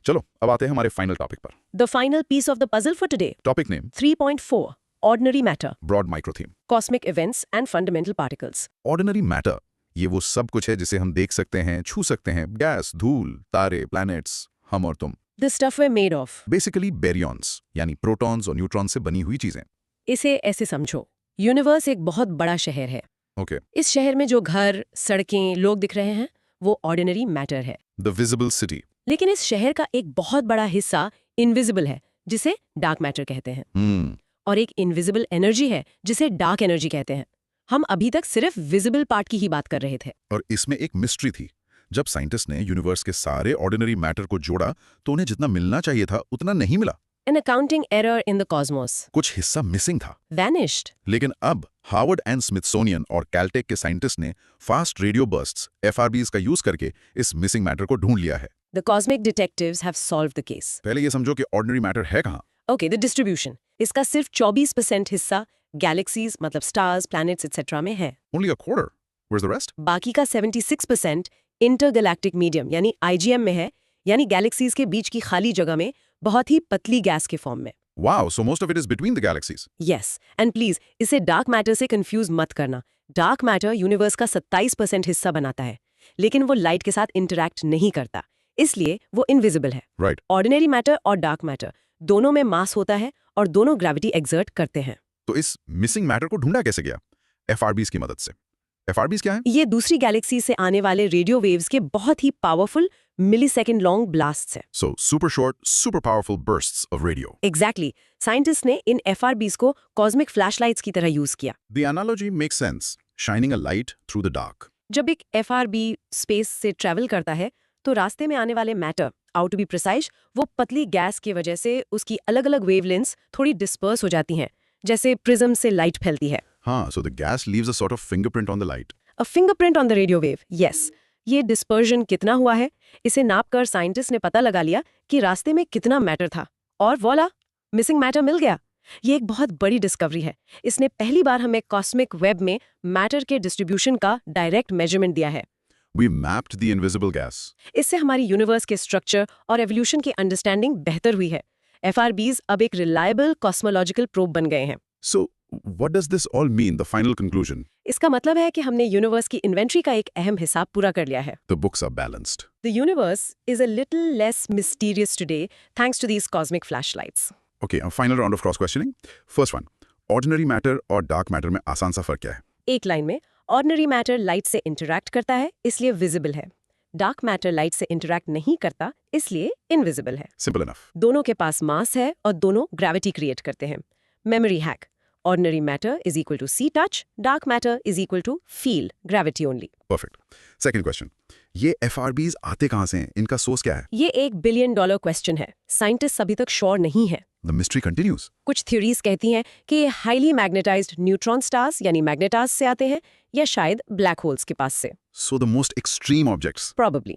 चलो अब आते हैं हमारे फाइनल टॉपिक पर। The final piece of the puzzle for today. Topic name 3.4 Ordinary matter, broad micro theme. cosmic events and fundamental particles. Ordinary matter, ये वो सब कुछ है जिसे हम देख सकते हैं, छू सकते हैं, गैस, धूल, तारे, प्लैनेट्स, हम और तुम। The stuff we're made of. Basically baryons यानी प्रोटॉन्स और न्यूट्रॉन्स से बनी हुई चीजें। इसे ऐसे समझो, यूनिवर्स एक बहुत बड़ा शहर है। ओके। इस शहर में जो घर, सड़कें, लोग दिख रहे हैं वो ऑर्डिनरी मैटर है। The visible city. लेकिन इस शहर का एक बहुत बड़ा हिस्सा इनविजिबल है जिसे डार्क मैटर कहते हैं। और एक इनविजिबल एनर्जी है जिसे डार्क एनर्जी कहते हैं। हम अभी तक सिर्फ विजिबल पार्ट की ही बात कर रहे थे। और इसमें एक मिस्ट्री थी। जब साइंटिस्ट ने यूनिवर्स के सारे ऑर्डिनरी मैटर को जोड़ा तो उन्हें जितना मिलना चाहिए था उतना नहीं मिला। An accounting error in the cosmos. कुछ हिस्सा मिसिंग था। Vanished. लेकिन अब हार्वर्ड एंड स्मिथसोनियन और कैलटेक के साइंटिस्ट ने फास्ट रेडियो बर्स्ट्स FRBs का यूज करके इस मिसिंग मैटर को ढूंढ लिया है। The cosmic detectives have solved the case. पहले ये समझो कि ऑर्डिनरी मैटर है कहाँ। Okay, the distribution. इसका सिर्फ 24% हिस्सा गैलेक्सीज मतलब स्टार्स, प्लैनेट्स एक्सेट्रा में है। Only a quarter. Where's the rest? बाकी का 76% इंटरगैलेक्टिक मीडियम यानी IGM में है, यानी गैलेक्सीज के बीच की खाली जगह में बहुत ही पतली गैस के फॉर्म में। Wow, so most of it is between the galaxies. Yes, and please इसे डार्क मैटर से कंफ्यूज मत करना। डार्क मैटर यूनिवर्स का 27% हिस्सा बनाता है, लेकिन वो लाइट के साथ इंटरैक्ट नहीं करता, इसलिए वो इनविजिबल है। Right. ऑर्डिनरी मैटर और डार्क मैटर दोनों में मास होता है और दोनों ग्रेविटी एक्सर्ट करते हैं। तो इस मिसिंग मैटर को ढूंढा कैसे गया? FRBs की मदद से। FRBs क्या है? ये दूसरी गैलेक्सी से आने वाले रेडियो वेव्स के बहुत ही पावरफुल मिलीसेकंड लॉन्ग ब्लास्ट्स हैं। So super short, super powerful bursts of radio. Exactly scientist ने इन FRBs को कॉस्मिक फ्लैशलाइट्स की तरह यूज किया। The analogy makes sense. Shining a light through the dark. जब एक FRB स्पेस से ट्रेवल करता है तो रास्ते में आने वाले matter, out to be precise, वो पतली गैस की वजह से उसकी अलग-अलग वेवलेंथ्स थोड़ी डिस्पर्स हो जाती हैं, जैसे प्रिज्म से लाइट फैलती है। हाँ, so the gas leaves a sort of fingerprint on the light. A fingerprint on the radio wave, yes. ये डिस्पर्जन कितना हुआ है, इसे नापकर साइंटिस्ट ने पता लगा लिया कि रास्ते में कितना मैटर था, और वॉला, मिसिंग मैटर मिल गया। ये एक बहुत बड़ी डिस्कवरी है। इसने पहली बार हमें कॉस्मिक वेब में मैटर के डिस्ट्रीब्यूशन का डायरेक्ट मेजरमेंट दिया है। We mapped the invisible gas. इससे हमारी यूनिवर्स के स्ट्रक्चर और एवोल्यूशन की अंडरस्टैंडिंग बेहतर हुई है। FRBs अब एक रिलायबल कॉस्मोलॉजिकल प्रोब बन गए हैं। So what does this all mean, the final conclusion? इसका मतलब है कि हमने यूनिवर्स की इन्वेंट्री का एक अहम हिसाब पूरा कर लिया है। The books are balanced. The universe is a little less mysterious today thanks to these cosmic flashlights. Okay, final round of cross questioning. First one, ordinary matter और डार्क मैटर में आसान सा फर्क क्या है? एक लाइन में, ऑर्डिनरी मैटर लाइट से इंटरैक्ट करता है इसलिए विजिबल है, डार्क मैटर लाइट से इंटरैक्ट नहीं करता इसलिए इनविजिबल है। Simple enough. दोनों के पास मास है और दोनों ग्रेविटी क्रिएट करते हैं। Memory hack, ordinary matter is equal to see touch, dark matter is equal to feel gravity only. Perfect. Second question, ये एफआरबीज आते कहां से हैं? इनका सोर्स क्या है? ये $1 बिलियन क्वेश्चन है। साइंटिस्ट अभी तक श्योर नहीं है। The mystery continues. कुछ थ्योरीज कहती हैं कि ये हाईली मैग्नेटाइज्ड न्यूट्रॉन स्टार्स यानी मैग्नेटास से आते हैं या शायद ब्लैक होल्स के पास से। So the most extreme objects. Probably.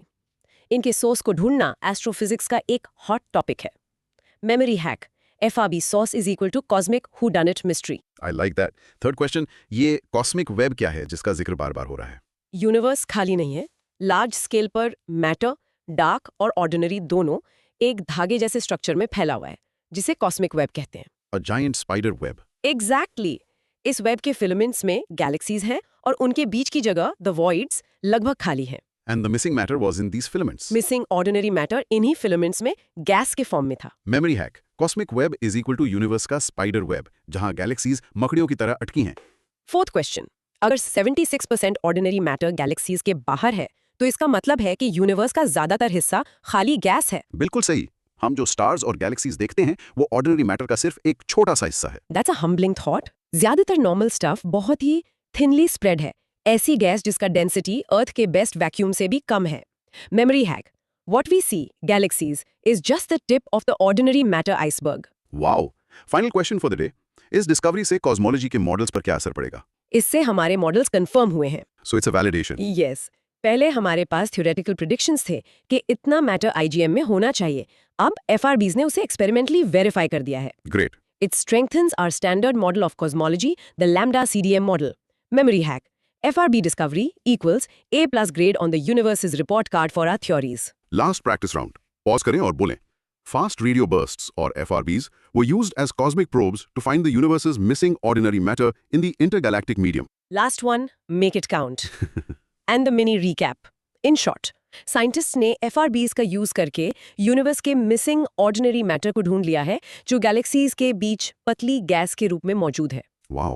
इनके सोर्स को ढूंढना एस्ट्रोफिजिक्स का एक हॉट टॉपिक है। Memory hack, FRB source is equal to cosmic whodunit mystery. I like that. Third question, ये कॉस्मिक वेब क्या है जिसका जिक्र बार-बार हो रहा है? यूनिवर्स खाली नहीं है। लार्ज स्केल पर मैटर, डार्क और ऑर्डिनरी दोनों एक धागे जैसे स्ट्रक्चर में फैला हुआ है, जिसे कॉस्मिक वेब कहते हैं। A giant spider web. Exactly. इस वेब के फिलामेंट्स में गैलेक्सीज हैं और उनके बीच की जगह द वॉइड्स लगभग खाली हैं। And the missing matter was in these filaments. Missing ordinary matter इन्हीं फिलामेंट्स में गैस के फॉर्म में था। Memory hack, cosmic web is equal to universe का स्पाइडर वेब, जहां गैलेक्सीज मकड़ियों की तरह अटकी हैं। फोर्थ क्वेश्चन, अगर 76% ऑर्डिनरी मैटर गैलेक्सीज के बाहर है तो इसका मतलब है कि यूनिवर्स का ज्यादातर हिस्सा खाली गैस है। बिल्कुल सही। हम जो स्टार्स और गैलेक्सीज देखते हैं वो ऑर्डिनरी मैटर का सिर्फ एक छोटा सा हिस्सा है। That's a humbling thought. ज्यादातर नॉर्मल स्टफ बहुत ही थिनली स्प्रेड है, ऐसी गैस जिसका डेंसिटी अर्थ के बेस्ट वैक्यूम से भी कम है। Memory hack, what we see galaxies is just the tip of the ordinary matter iceberg. Wow. Final question for the day, इस डिस्कवरी से कॉस्मोलॉजी के मॉडल्स पर क्या असर पड़ेगा? इससे हमारे मॉडल्स कंफर्म हुए हैं। सो इट्स अ वैलिडेशन। यस, पहले हमारे पास थ्योरेटिकल प्रेडिक्शंस थे कि इतना मैटर आईजीएम में होना चाहिए। अब एफआरबीज ने उसे एक्सपेरिमेंटली वेरीफाई कर दिया है। Great. It strengthens our standard model of cosmology, the Lambda CDM model. Memory hack, FRB discovery equals A+ grade on the universe's report card for our theories. Last practice round, pause करें और बोलें। Fast radio bursts और FRBs were used as cosmic probes to find the universe's missing ordinary matter in the intergalactic medium. Last one, make it count. And the mini recap. In short, scientist ने FRBs का use करके universe के missing ordinary matter को ढूंढ लिया है जो galaxies के बीच पतली गैस के रूप में मौजूद है। Wow,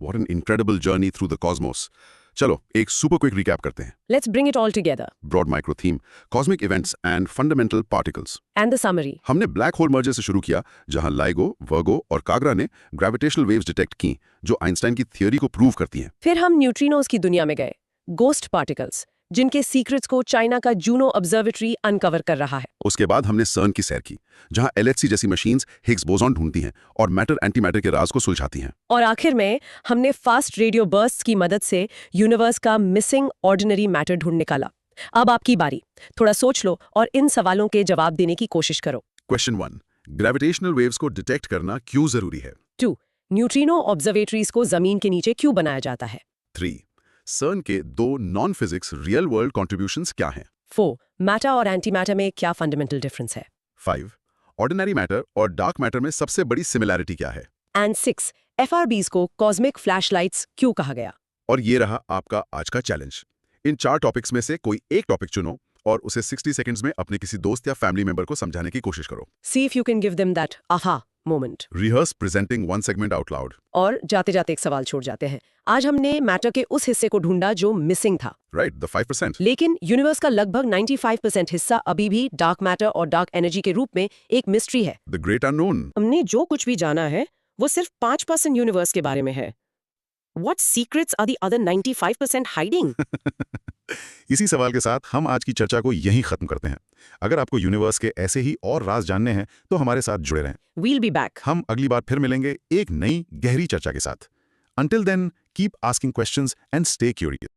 what an incredible journey through the cosmos. चलो एक सुपर क्विक रिकैप करते हैं। Let's bring it all together. Broad micro theme, cosmic events and fundamental particles. And the summary. हमने ब्लैक होल मर्जर से शुरू किया, जहां लाइगो, वर्गो और कागरा ने ग्रेविटेशनल वेव्स डिटेक्ट की जो आइंस्टाइन की थ्योरी को प्रूव करती हैं। फिर हम न्यूट्रिनोज की दुनिया में गए, गोस्ट पार्टिकल्स, जिनके सीक्रेट्स को चाइना का जूनो ऑब्जर्वेटरी अनकवर कर रहा है। उसके बाद हमने सर्न की सैर की, जहां LHC जैसी मशीन्स हिग्स बोसॉन ढूंढती हैं और मैटर एंटी मैटर के राज को सुलझाती हैं। और आखिर में हमने फास्ट रेडियो बर्स्ट्स की मदद से यूनिवर्स का मिसिंग ऑर्डिनरी मैटर ढूंढ निकाला। अब आपकी बारी, थोड़ा सोच लो और इन सवालों के जवाब देने की कोशिश करो। क्वेश्चन 1, ग्रेविटेशनल वेव्स को डिटेक्ट करना क्यों जरूरी है? 2, न्यूट्रिनो ऑब्जर्वेटरीज को जमीन के नीचे क्यों बनाया जाता है? 3, सर्न के 2 non physics real world contributions क्या हैं? 4, मैटर और एंटी मैटर में क्या फंडामेंटल डिफरेंस है? 5, ऑर्डिनरी मैटर और डार्क मैटर में सबसे बड़ी सिमिलैरिटी क्या है? एंड 6, FRBs को कॉस्मिक फ्लैशलाइट्स क्यों कहा गया? और ये रहा आपका आज का चैलेंज। इन 4 टॉपिक्स में से कोई एक टॉपिक चुनो और उसे 60 सेकंड्स में अपने किसी दोस्त या फैमिली मेंबर को समझाने की कोशिश करो। See if you can give them that aha moment. Rehearse presenting one segment out loud. और जाते जाते एक सवाल छोड़ जाते हैं। आज हमने मैटर के उस हिस्से को ढूंढा जो मिसिंग था। Right, the 5%. लेकिन यूनिवर्स का लगभग 95% हिस्सा अभी भी डार्क मैटर और डार्क एनर्जी के रूप में एक मिस्ट्री है। The great unknown. हमने जो कुछ भी जाना है वो सिर्फ 5% यूनिवर्स के बारे में है। What secrets are the other 95% hiding? इसी सवाल के साथ हम आज की चर्चा को यहीं खत्म करते हैं। अगर आपको यूनिवर्स के ऐसे ही और राज जानने हैं तो हमारे साथ जुड़े रहें। We'll be back. हम अगली बार फिर मिलेंगे एक नई गहरी चर्चा के साथ। Until then, keep asking questions and stay curious.